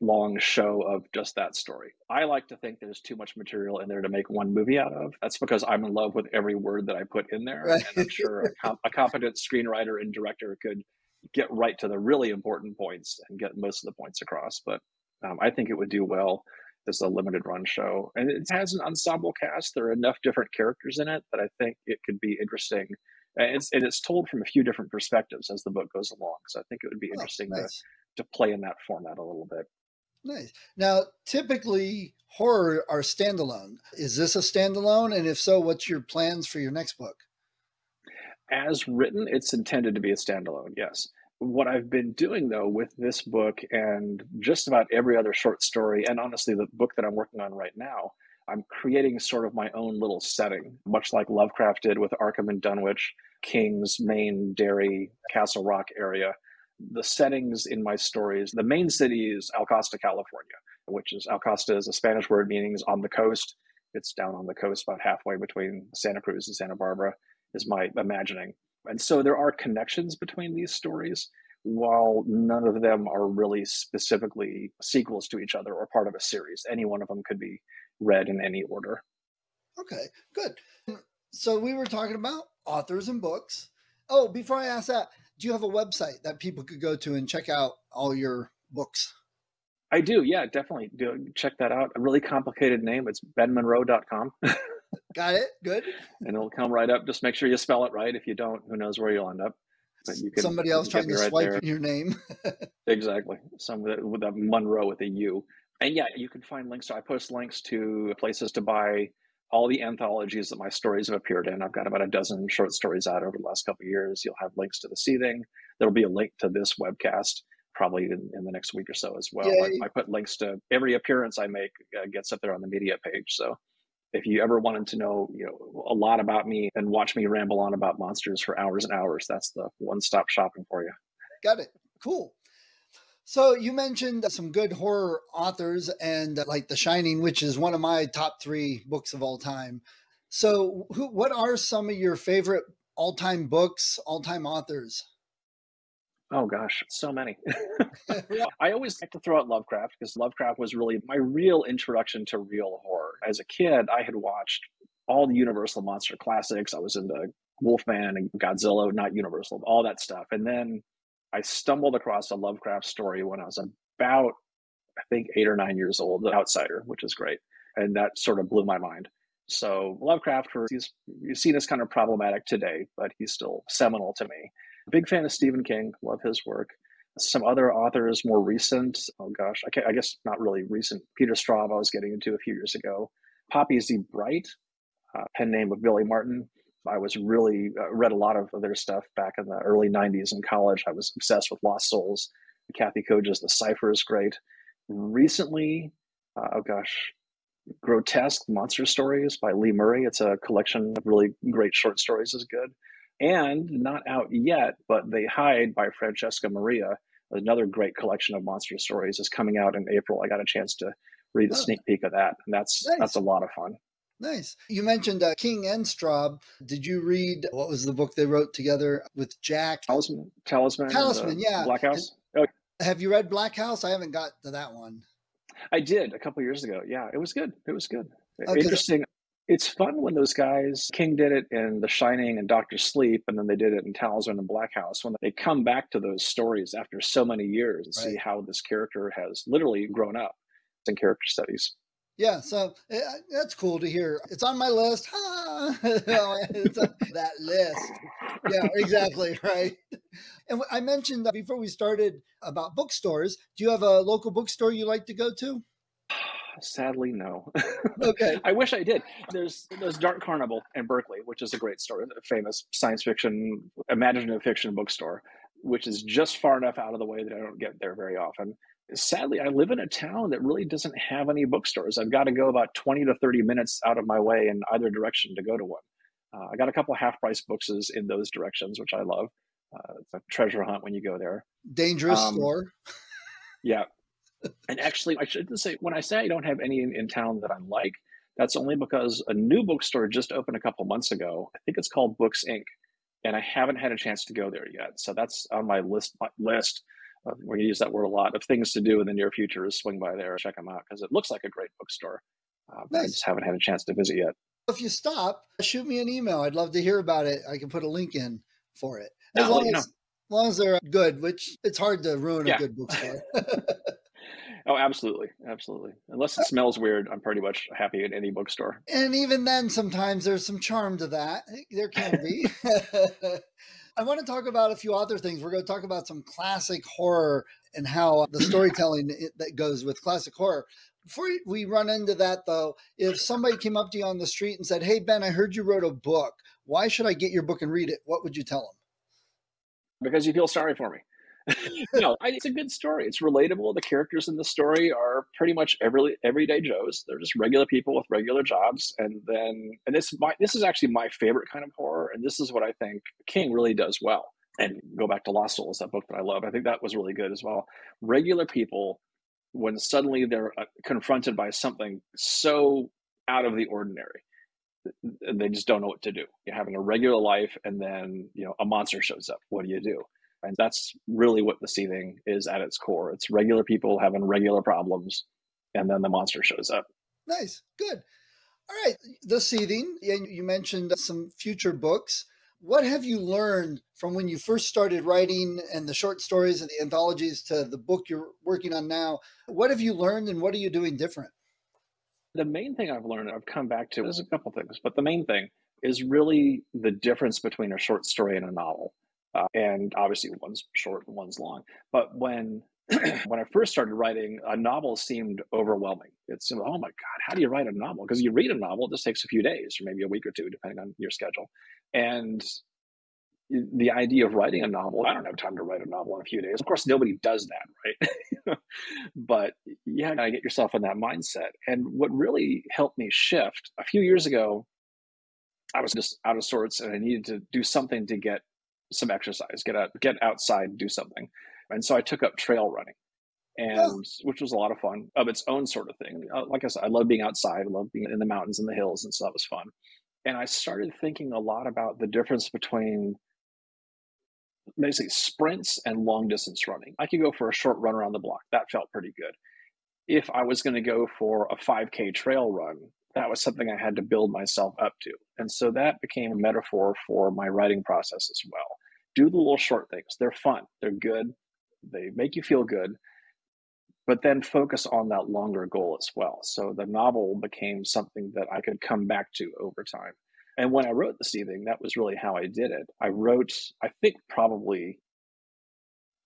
long show of just that story. I like to think there's too much material in there to make one movie out of. That's because I'm in love with every word that I put in there. Right. And I'm sure a competent screenwriter and director could get right to the really important points and get most of the points across. But I think it would do well as a limited run show. And it has an ensemble cast. There are enough different characters in it that I think it could be interesting. And it's told from a few different perspectives as the book goes along. So I think it would be interesting Nice. to play in that format a little bit. Nice. Now, typically horror are standalone. Is this a standalone? And if so, what's your plans for your next book? As written, it's intended to be a standalone, yes. What I've been doing, though, with this book and just about every other short story, and honestly, the book that I'm working on right now, I'm creating sort of my own little setting, much like Lovecraft did with Arkham and Dunwich, King's, Maine, Derry, Castle Rock area. The settings in my stories, the main city is Alcosta, California, which is Alcosta is a Spanish word meaning on the coast. It's down on the coast, about halfway between Santa Cruz and Santa Barbara, is my imagining. And so there are connections between these stories, while none of them are really specifically sequels to each other or part of a series. Any one of them could be read in any order. Okay, good. So we were talking about authors and books. Oh, before I ask that, do you have a website that people could go to and check out all your books? I do, yeah, definitely. Check that out. A really complicated name. It's benmonroe.com. Got it. Good. And it'll come right up. Just make sure you spell it right. If you don't, who knows where you'll end up. But you can, somebody else trying to right swipe there. your name. Exactly. Some with a Monroe with a U. And yeah, you can find links. So I post links to places to buy all the anthologies that my stories have appeared in. I've got about a dozen short stories out over the last couple of years. You'll have links to The Seething. There'll be a link to this webcast probably in the next week or so as well. I put links to every appearance I make gets up there on the media page. So if you ever wanted to know, a lot about me and watch me ramble on about monsters for hours and hours, that's the one-stop shopping for you. Got it. Cool. So you mentioned some good horror authors and like The Shining, which is one of my top 3 books of all time. So what are some of your favorite all-time books, all-time authors? Oh gosh, so many. I always like to throw out Lovecraft because Lovecraft was really my real introduction to real horror. As a kid, I had watched all the Universal monster classics. I was into Wolfman and Godzilla, not Universal, all that stuff. And then I stumbled across a Lovecraft story when I was about, I think, 8 or 9 years old, The Outsider, which is great. And that sort of blew my mind. So Lovecraft, he's seen as kind of problematic today, but he's still seminal to me. Big fan of Stephen King, love his work. Some other authors more recent, oh gosh, I guess not really recent. Peter Straub I was getting into a few years ago. Poppy Z. Bright, pen name of Billy Martin. I was really read a lot of their stuff back in the early 90s in college. I was obsessed with Lost Souls. Kathy Koja's The Cipher is great. Recently, Grotesque Monster Stories by Lee Murray. It's a collection of really great short stories is good. And not out yet, but They Hide by Francesca Maria, another great collection of monster stories, is coming out in April. I got a chance to read a sneak peek of that, and that's a lot of fun. Nice. You mentioned King and Straub. Did you read, what was the book they wrote together with Jack? Talisman, yeah. Black House. Have you read Black House? I haven't got to that one. I did a couple of years ago. Yeah, it was good. Interesting. It's fun when those guys, King did it in The Shining and Doctor Sleep, and then they did it in Talisman and Black House, when they come back to those stories after so many years and see how this character has literally grown up in character studies. Yeah, so that's cool to hear. It's on my list. It's that list. Yeah, exactly, right. And I mentioned before we started about bookstores. Do you have a local bookstore you like to go to? Sadly, no. Okay. I wish I did. There's Dark Carnival in Berkeley, which is a great store, a famous science fiction, imaginative fiction bookstore, which is just far enough out of the way that I don't get there very often. Sadly, I live in a town that really doesn't have any bookstores. I've got to go about 20 to 30 minutes out of my way in either direction to go to one. I got a couple of half-price books in those directions, which I love. It's a treasure hunt when you go there. Dangerous store. Yeah. And actually, I shouldn't say, when I say I don't have any in town that I like, that's only because a new bookstore just opened a couple months ago. I think it's called Books Inc. And I haven't had a chance to go there yet. So that's on my list we're going to use that word a lot, of things to do in the near future is swing by there and check them out because it looks like a great bookstore. But I Nice. just haven't had a chance to visit yet. If you stop, shoot me an email. I'd love to hear about it. I can put a link in for it. Yeah, As long as they're good, which it's hard to ruin a good bookstore. Oh, absolutely. Absolutely. Unless it smells weird, I'm pretty much happy at any bookstore. And even then, sometimes there's some charm to that. There can be. I want to talk about a few other things. We're going to talk about some classic horror and how the storytelling that goes with classic horror. Before we run into that, though, if somebody came up to you on the street and said, "Hey, Ben, I heard you wrote a book. Why should I get your book and read it?" What would you tell them? Because you feel sorry for me. No, it's a good story. It's relatable. The characters in the story are pretty much everyday Joes. They're just regular people with regular jobs. And this is actually my favorite kind of horror. And this is what I think King really does well. And go back to Lost Souls, that book that I love. I think that was really good as well. Regular people, when suddenly they're confronted by something so out of the ordinary, they just don't know what to do. You're having a regular life, and then a monster shows up. What do you do? And that's really what The Seething is at its core. It's regular people having regular problems, and then the monster shows up. Nice. Good. All right. The Seething, you mentioned some future books. What have you learned from when you first started writing and the short stories and the anthologies to the book you're working on now? What have you learned and what are you doing different? The main thing I've learned, I've come back to, there's a couple things, but the main thing is really the difference between a short story and a novel. And obviously one's short and one's long. But when when I first started writing, a novel seemed overwhelming. It seemed, oh my God, how do you write a novel? Because you read a novel, it just takes a few days or maybe a week or two, depending on your schedule. And the idea of writing a novel, I don't have time to write a novel in a few days. Of course, nobody does that, right? But you gotta get yourself in that mindset. And what really helped me shift, a few years ago, I was just out of sorts and I needed to do something to get some exercise, get outside, do something. And so I took up trail running, and which was a lot of fun of its own sort of thing. Like I said, I love being outside, I love being in the mountains and the hills, and so that was fun. And I started thinking a lot about the difference between basically sprints and long distance running. I could go for a short run around the block. That felt pretty good. If I was going to go for a 5K trail run, that was something I had to build myself up to. And so that became a metaphor for my writing process as well. Do the little short things. They're fun. They're good. They make you feel good. But then focus on that longer goal as well. So the novel became something that I could come back to over time. And when I wrote The Seething, that was really how I did it. I wrote, I think, probably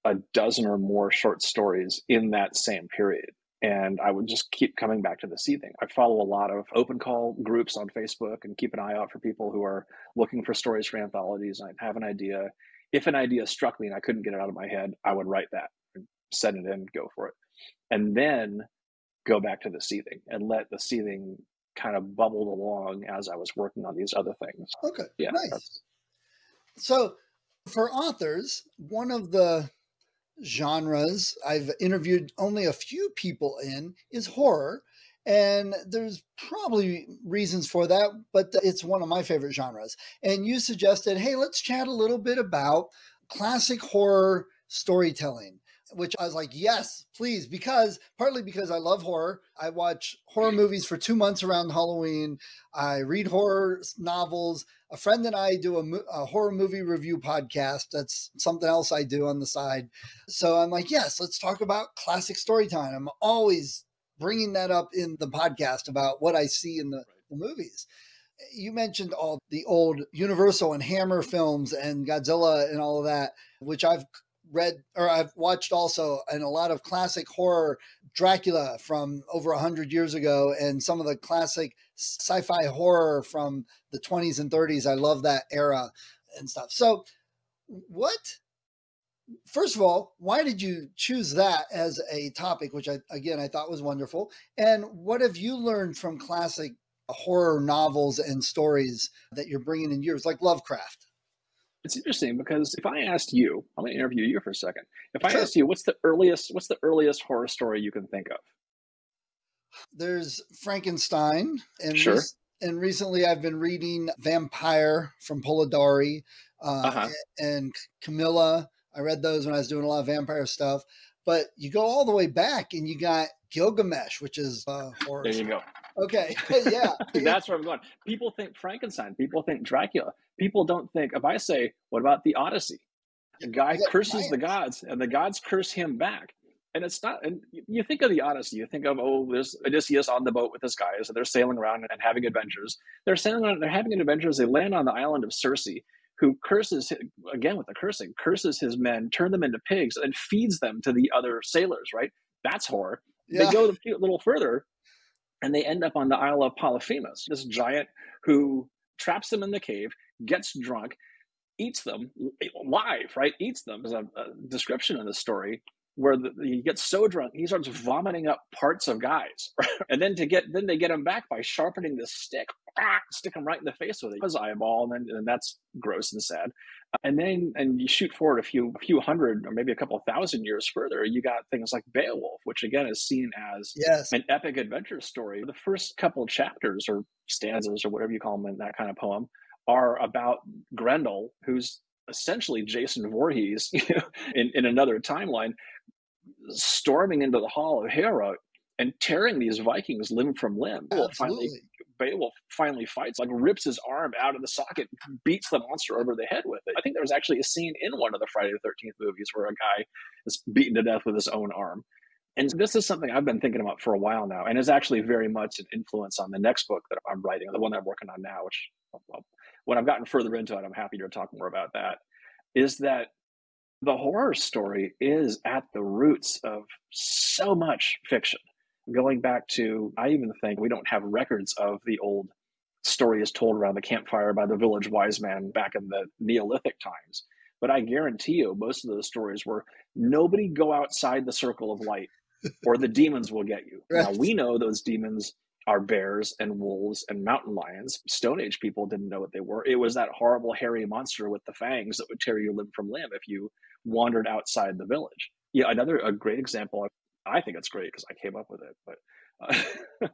a dozen or more short stories in that same period. And I would just keep coming back to The Seething. I follow a lot of open call groups on Facebook and keep an eye out for people who are looking for stories for anthologies. And I'd have an idea. If an idea struck me and I couldn't get it out of my head, I would write that, send it in, go for it. And then go back to The Seething and let The Seething kind of bubbled along as I was working on these other things. Okay, yeah, nice. So for authors, one of the genres I've interviewed only a few people in is horror. And there's probably reasons for that, but it's one of my favorite genres. And you suggested, hey, let's chat a little bit about classic horror storytelling, which I was like, yes, please, partly because I love horror. I watch horror movies for 2 months around Halloween. I read horror novels. A friend and I do a horror movie review podcast. That's something else I do on the side. So I'm like, yes, let's talk about classic storytelling. I'm always bringing that up in the podcast about what I see in the movies. You mentioned all the old Universal and Hammer films and Godzilla and all of that, which I've read or I've watched also, and a lot of classic horror, Dracula from over 100 years ago, and some of the classic sci-fi horror from the 20s and 30s. I love that era and stuff. So first of all, why did you choose that as a topic, which I thought was wonderful? And what have you learned from classic horror novels and stories that you're bringing in yours, like Lovecraft? It's interesting because if I asked you, I'm going to interview you for a second. If I asked you, what's the earliest horror story you can think of? There's Frankenstein, and sure. And recently I've been reading Vampire from Polidori and Camilla. I read those when I was doing a lot of vampire stuff. But you go all the way back and you got Gilgamesh, which is horror. There you go. Okay. Yeah. That's where I'm going. People think Frankenstein. People think Dracula. People don't think, if I say, what about the Odyssey? The guy curses the gods and the gods curse him back. And it's not, and you think of the Odyssey, you think of, oh, there's Odysseus on the boat with his guys, and they're sailing around and having adventures. They're sailing around, they're having adventures. They land on the island of Circe, who curses, again with the cursing, curses his men, turn them into pigs, and feeds them to the other sailors, right? That's horror. Yeah. They go a little further, and they end up on the Isle of Polyphemus, this giant who traps them in the cave, gets drunk, eats them live, right? Eats them. There's a description in the story where he gets so drunk he starts vomiting up parts of guys, and then they get him back by sharpening this stick, stick him right in the face with it, his eyeball, and that's gross and sad. And you shoot forward a few hundred or maybe a couple of thousand years further, you got things like Beowulf, which again is seen as an epic adventure story. The first couple of chapters or stanzas or whatever you call them in that kind of poem are about Grendel, who's essentially Jason Voorhees in another timeline, storming into the hall of Heorot and tearing these Vikings limb from limb. Beowulf finally fights, like rips his arm out of the socket, beats the monster over the head with it. I think there was actually a scene in one of the Friday the 13th movies where a guy is beaten to death with his own arm. And this is something I've been thinking about for a while now, and is actually very much an influence on the next book that I'm writing, the one that I'm working on now, which, well, when I've gotten further into it, I'm happy to talk more about that, is that the horror story is at the roots of so much fiction. Going back to, I even think we don't have records of the old stories told around the campfire by the village wise man back in the Neolithic times. But I guarantee you, most of those stories were nobody go outside the circle of light or the demons will get you. Right. Now, we know those demons are bears and wolves and mountain lions. Stone Age people didn't know what they were. It was that horrible hairy monster with the fangs that would tear you limb from limb if you wandered outside the village. Yeah, a great example, I think it's great because I came up with it, but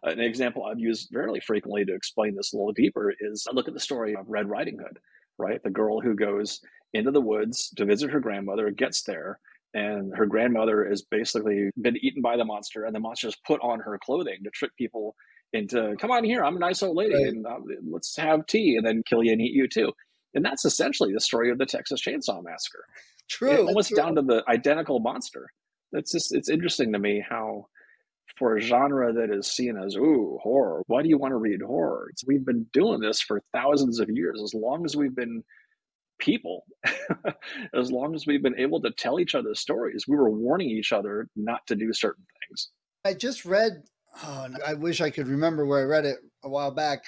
an example I've used fairly frequently to explain this a little deeper is look at the story of Red Riding Hood, right? The girl who goes into the woods to visit her grandmother, gets there, and her grandmother has basically been eaten by the monster, and the monster's put on her clothing to trick people into, come on here, I'm a nice old lady, right, and let's have tea, and then kill you and eat you too. And that's essentially the story of the Texas Chainsaw Massacre. True. Almost down to the identical monster. It's interesting to me how, for a genre that is seen as, ooh, horror, why do you want to read horror? We've been doing this for thousands of years. As long as we've been people, as long as we've been able to tell each other stories, we were warning each other not to do certain things. I just read, I wish I could remember where I read it a while back,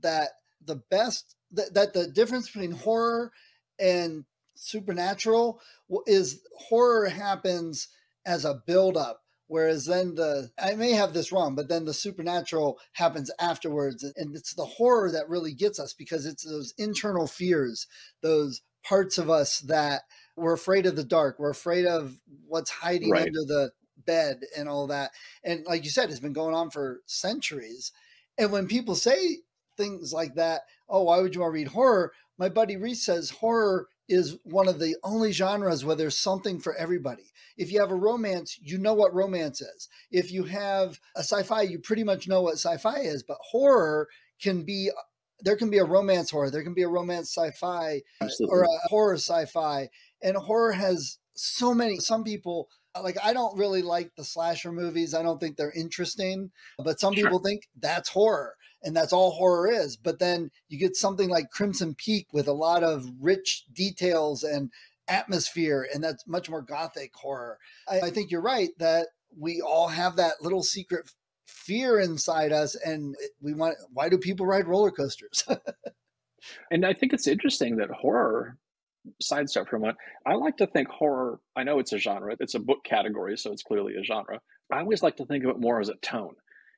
that the difference between horror and supernatural is horror happens as a buildup, whereas then I may have this wrong, but then the supernatural happens afterwards. And it's the horror that really gets us, because it's those internal fears, those parts of us that we're afraid of the dark. We're afraid of what's hiding right under the bed and all that. And like you said, it's been going on for centuries. And when people say things like that, oh, why would you want to read horror? My buddy Reese says horror is one of the only genres where there's something for everybody. If you have a romance, you know what romance is. If you have a sci-fi, you pretty much know what sci-fi is. But horror there can be a romance horror, there can be a romance sci-fi, absolutely, or a horror sci-fi. And horror has some people, like, I don't really like the slasher movies. I don't think they're interesting, but some people think that's horror. And that's all horror is. But then you get something like Crimson Peak with a lot of rich details and atmosphere, and that's much more gothic horror. I think you're right that we all have that little secret fear inside us, and why do people ride roller coasters? And I think it's interesting that horror, sidestep for a moment, I like to think horror, I know it's a genre, it's a book category, so it's clearly a genre. I always like to think of it more as a tone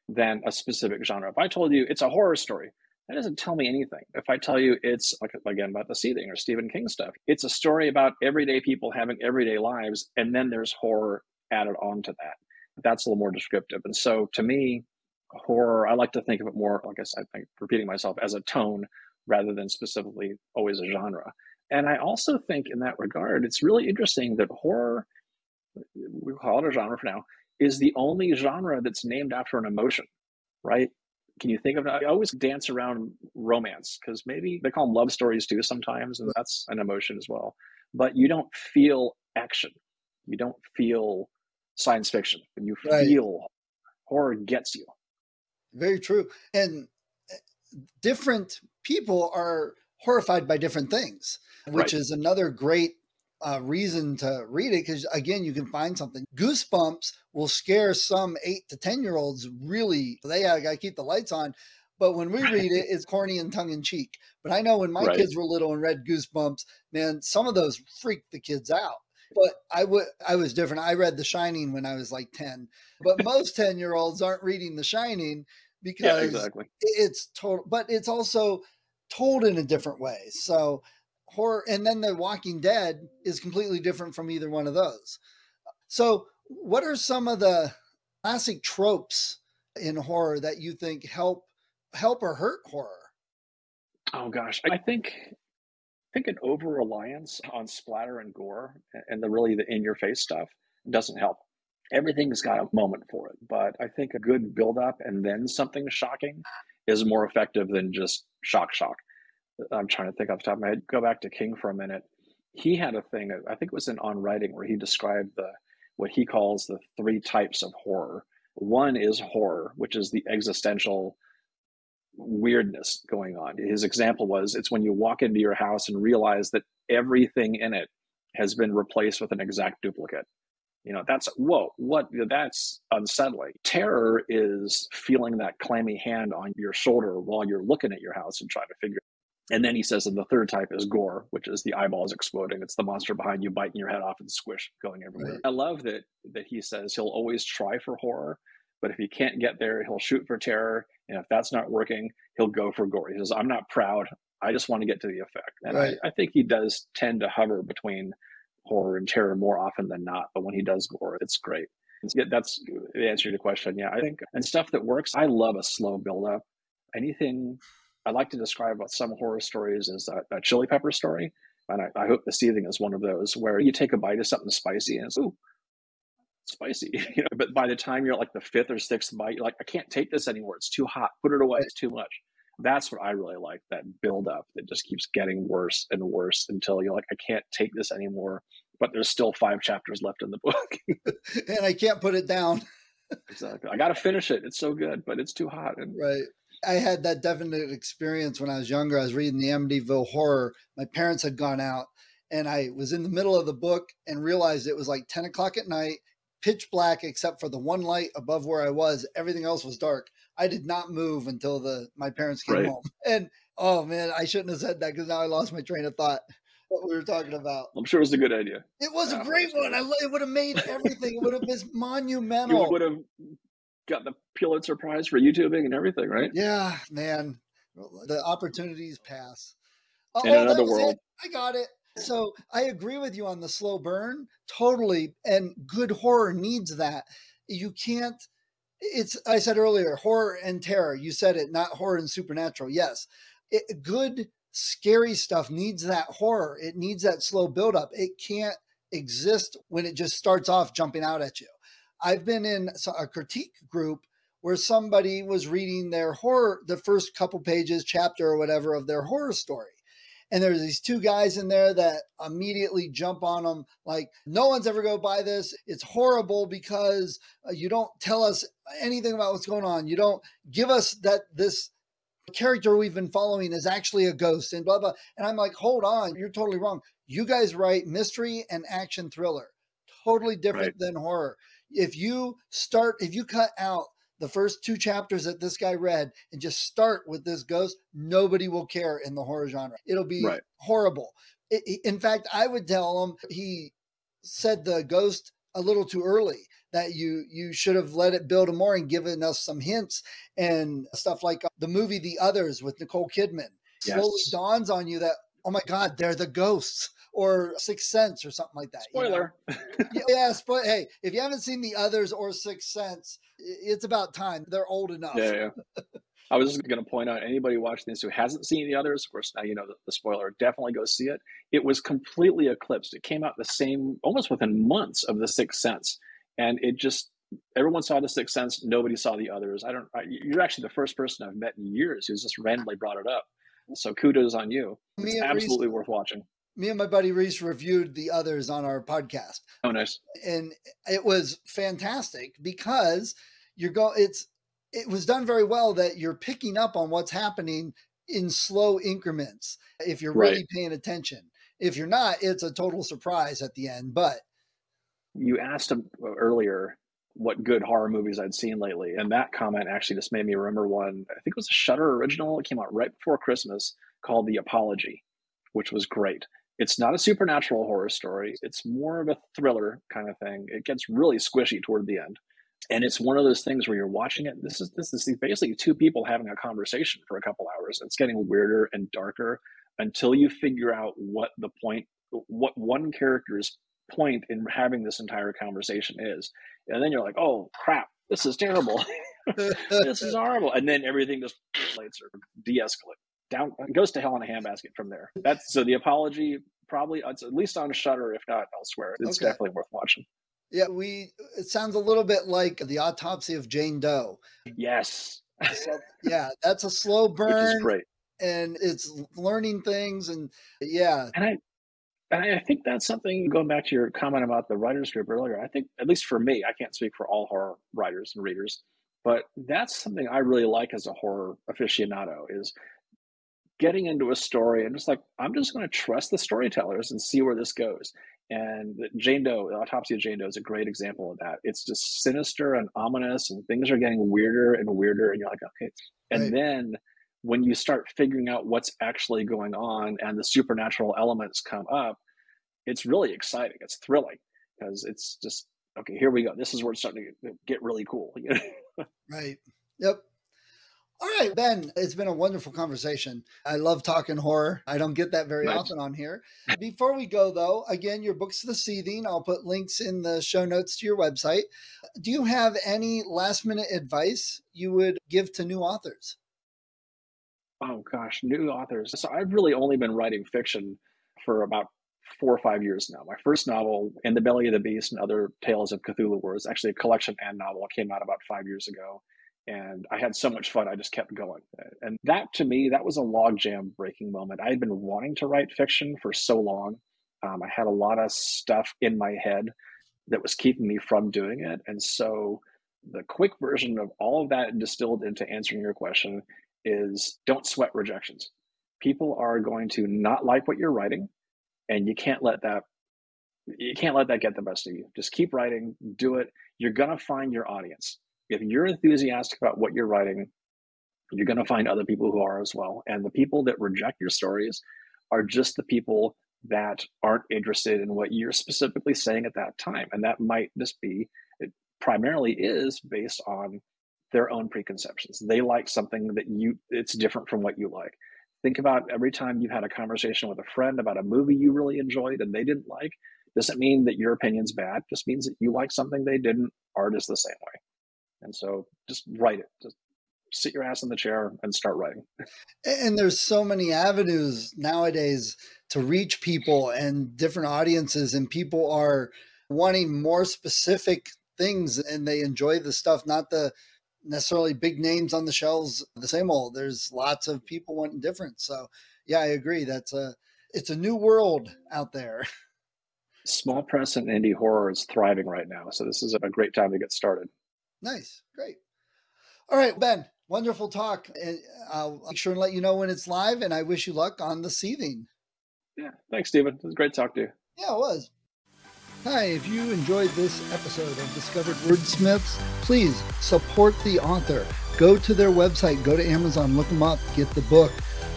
than a specific genre. If I told you it's a horror story, that doesn't tell me anything. If I tell you it's, like, again, about The Seething or Stephen King stuff, it's a story about everyday people having everyday lives, and then there's horror added on to that. That's a little more descriptive. And so to me, horror, I like to think of it more, like I said, I think, repeating myself, as a tone rather than specifically always a genre. And I also think in that regard, it's really interesting that horror, we call it a genre for now, is the only genre that's named after an emotion, right? Can you think of it? I always dance around romance because maybe they call them love stories too sometimes, and that's an emotion as well. But you don't feel action. You don't feel science fiction. You Right. feel horror gets you. Very true. And different people are horrified by different things, which Right. is another great reason to read it. Because again, you can find something. Goosebumps will scare some 8 to 10-year-olds. Really, they got to keep the lights on. But when we read it, it's corny and tongue in cheek. But I know when my Right. kids were little and read Goosebumps, man, some of those freaked the kids out. But I was different. I read The Shining when I was like 10. But most 10-year-olds aren't reading The Shining Yeah, because exactly. it's total, but it's also told in a different way. So horror, and then The Walking Dead is completely different from either one of those. So what are some of the classic tropes in horror that you think help or hurt horror? Oh gosh, I think an over reliance on splatter and gore and the in your face stuff doesn't help. Everything's got a moment for it, but I think a good build up and then something shocking is more effective than just shock. I'm trying to think off the top of my head. Go back to King for a minute. He had a thing, I think it was in On Writing, where he described the what he calls the three types of horror. One is horror, which is the existential weirdness going on. His example was it's when you walk into your house and realize that everything in it has been replaced with an exact duplicate. That's whoa, what that's unsettling. Terror is feeling that clammy hand on your shoulder while you're looking at your house and trying to figure. And then he says, and the third type is gore, which is the eyeballs exploding. It's the monster behind you biting your head off and squish going everywhere. Right. I love that he says he'll always try for horror, but if he can't get there, he'll shoot for terror. And if that's not working, he'll go for gore. He says, I'm not proud. I just want to get to the effect. And Right. I think he does tend to hover between horror and terror more often than not. But when he does gore, it's great. That's the answer to your question. Yeah, I think, and stuff that works, I love a slow buildup. Anything I like to describe about some horror stories as a chili pepper story. And I hope The Seething is one of those where you take a bite of something spicy and it's, ooh, spicy. But by the time you're like the fifth or sixth bite, you're like, I can't take this anymore. It's too hot. Put it away. It's too much. That's what I really like, that build up that just keeps getting worse and worse until you're like, I can't take this anymore. But there's still 5 chapters left in the book. And I can't put it down. Exactly. I got to finish it. It's so good, but it's too hot. And Right. I had that definite experience when I was younger. I was reading the Amityville Horror. My parents had gone out, and I was in the middle of the book and realized it was like 10 o'clock at night, pitch black, except for the one light above where I was. Everything else was dark. I did not move until my parents came right. home. And oh man, I shouldn't have said that because now I lost my train of thought. What we were talking about. I'm sure it was a good idea. It was a great one. It would have made everything. It would have been monumental. You would have got the Pulitzer Prize for YouTubing and everything, right? Yeah, man. The opportunities pass. In another world. I got it. So I agree with you on the slow burn. Totally. And good horror needs that. You can't, I said earlier, horror and terror. You said it, not horror and supernatural. Yes. Good, scary stuff needs that horror. It needs that slow buildup. It can't exist when it just starts off jumping out at you. I've been in a critique group where somebody was reading their horror, the first couple pages, chapter or whatever of their horror story. And there's these 2 guys in there that immediately jump on them like, no one's ever going to buy this. It's horrible because you don't tell us anything about what's going on. You don't give us that this character we've been following is actually a ghost and blah, blah. And I'm like, hold on, you're totally wrong. You guys write mystery and action thriller, totally different than horror. If you cut out the first 2 chapters that this guy read and just start with this ghost, nobody will care in the horror genre. It'll be horrible. In fact, I would tell him he said the ghost a little too early, that you should have let it build more and given us some hints and stuff like the movie The Others with Nicole Kidman. Yes. Slowly dawns on you that, oh my God, they're the ghosts, or Sixth Sense or something like that. Spoiler. Yes, but hey, if you haven't seen The Others or Sixth Sense, it's about time. They're old enough. Yeah. I was just going to point out, anybody watching this who hasn't seen the others, of course, now you know the spoiler, definitely go see it. It was completely eclipsed. It came out the same, almost within months of The Sixth Sense. And it just, everyone saw The Sixth Sense. Nobody saw the others. You're actually the first person I've met in years who's just randomly brought it up. So kudos on you. It's absolutely worth watching. Me and my buddy Reese reviewed the others on our podcast. Oh, nice. And it was fantastic because it was done very well that you're picking up on what's happening in slow increments if you're really paying attention. If you're not, it's a total surprise at the end. But you asked earlier what good horror movies I'd seen lately, and that comment actually just made me remember one. I think it was a Shudder original. It came out right before Christmas, called The Apology, which was great. It's not a supernatural horror story. It's more of a thriller kind of thing. It gets really squishy toward the end. And it's one of those things where you're watching it. This is basically two people having a conversation for a couple hours. It's getting weirder and darker until you figure out what one character's point in having this entire conversation is. And then you're like, oh crap, this is terrible. This is horrible. And then everything just escalates or de-escalates. Down, goes to hell in a handbasket from there. So The Apology, probably it's at least on Shudder, if not elsewhere. It's definitely worth watching. Yeah, it sounds a little bit like The Autopsy of Jane Doe. Yes. So, yeah, that's a slow burn. Which is great. And it's learning things, and yeah. And I think that's something, going back to your comment about the writers group earlier, I think, at least for me, I can't speak for all horror writers and readers, but that's something I really like as a horror aficionado, is getting into a story and just like, I'm just going to trust the storytellers and see where this goes. And Jane Doe, The Autopsy of Jane Doe, is a great example of that. It's just sinister and ominous, and things are getting weirder and weirder, and you're like, okay. And then when you start figuring out what's actually going on and the supernatural elements come up, it's really exciting. It's thrilling, because it's just, okay, here we go. This is where it's starting to get really cool. Right. Yep. All right, Ben, it's been a wonderful conversation. I love talking horror. I don't get that very often on here. Before we go, though, again, your book's The Seething. I'll put links in the show notes to your website. Do you have any last-minute advice you would give to new authors? Oh, gosh, new authors. So I've really only been writing fiction for about 4 or 5 years now. My first novel, In the Belly of the Beast and Other Tales of Cthulhu, was actually a collection and novel. It came out about 5 years ago. And I had so much fun, I just kept going. And that, to me, that was a logjam breaking moment. I had been wanting to write fiction for so long. I had a lot of stuff in my head that was keeping me from doing it. And so the quick version of all of that distilled into answering your question is, don't sweat rejections. People are going to not like what you're writing, and you can't let that get the best of you. Just keep writing, do it. You're going to find your audience. If you're enthusiastic about what you're writing, you're going to find other people who are as well. And the people that reject your stories are just the people that aren't interested in what you're specifically saying at that time. And that might just be, it primarily is based on their own preconceptions. They like something that it's different from what you like. Think about every time you've had a conversation with a friend about a movie you really enjoyed and they didn't like. Doesn't mean that your opinion's bad. Just means that you like something they didn't. Art is the same way. And so just write it. Just sit your ass in the chair and start writing. And there's so many avenues nowadays to reach people and different audiences, and people are wanting more specific things, and they enjoy the stuff, not the necessarily big names on the shelves, the same old. There's lots of people wanting different. So yeah, I agree. It's a new world out there. Small press and indie horror is thriving right now. So this is a great time to get started. Nice. Great. All right, Ben, wonderful talk. And I'll make sure and let you know when it's live, and I wish you luck on The Seething. Yeah. Thanks, Stephen. It was great to talk to you. Yeah, it was. Hi, if you enjoyed this episode of Discovered Wordsmiths, please support the author. Go to their website, go to Amazon, look them up, get the book.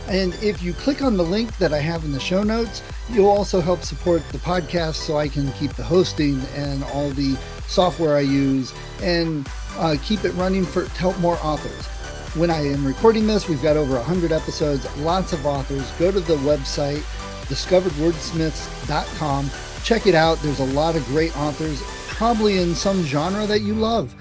And if you click on the link that I have in the show notes, you'll also help support the podcast so I can keep the hosting and all the software I use and keep it running to help more authors. When I am recording this, we've got over 100 episodes, lots of authors. Go to the website, discoveredwordsmiths.com. Check it out. There's a lot of great authors, probably in some genre that you love.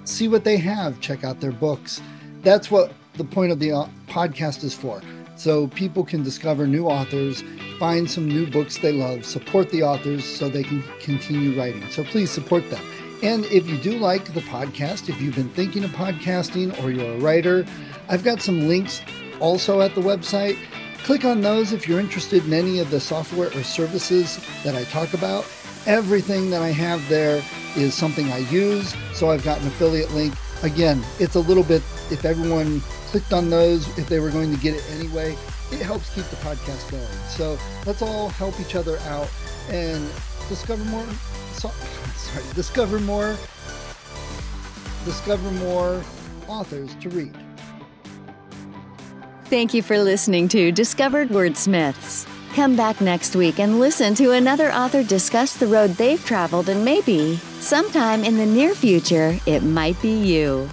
See what they have. Check out their books. That's what the point of the podcast is for. So people can discover new authors, find some new books they love, support the authors so they can continue writing. So please support them. And if you do like the podcast, if you've been thinking of podcasting or you're a writer, I've got some links also at the website. Click on those if you're interested in any of the software or services that I talk about. Everything that I have there is something I use. So I've got an affiliate link. Again, it's a little bit, if everyone clicked on those, if they were going to get it anyway, it helps keep the podcast going. So let's all help each other out and discover more authors to read. Thank you for listening to Discovered Wordsmiths. Come back next week and listen to another author discuss the road they've traveled, and maybe, sometime in the near future, it might be you.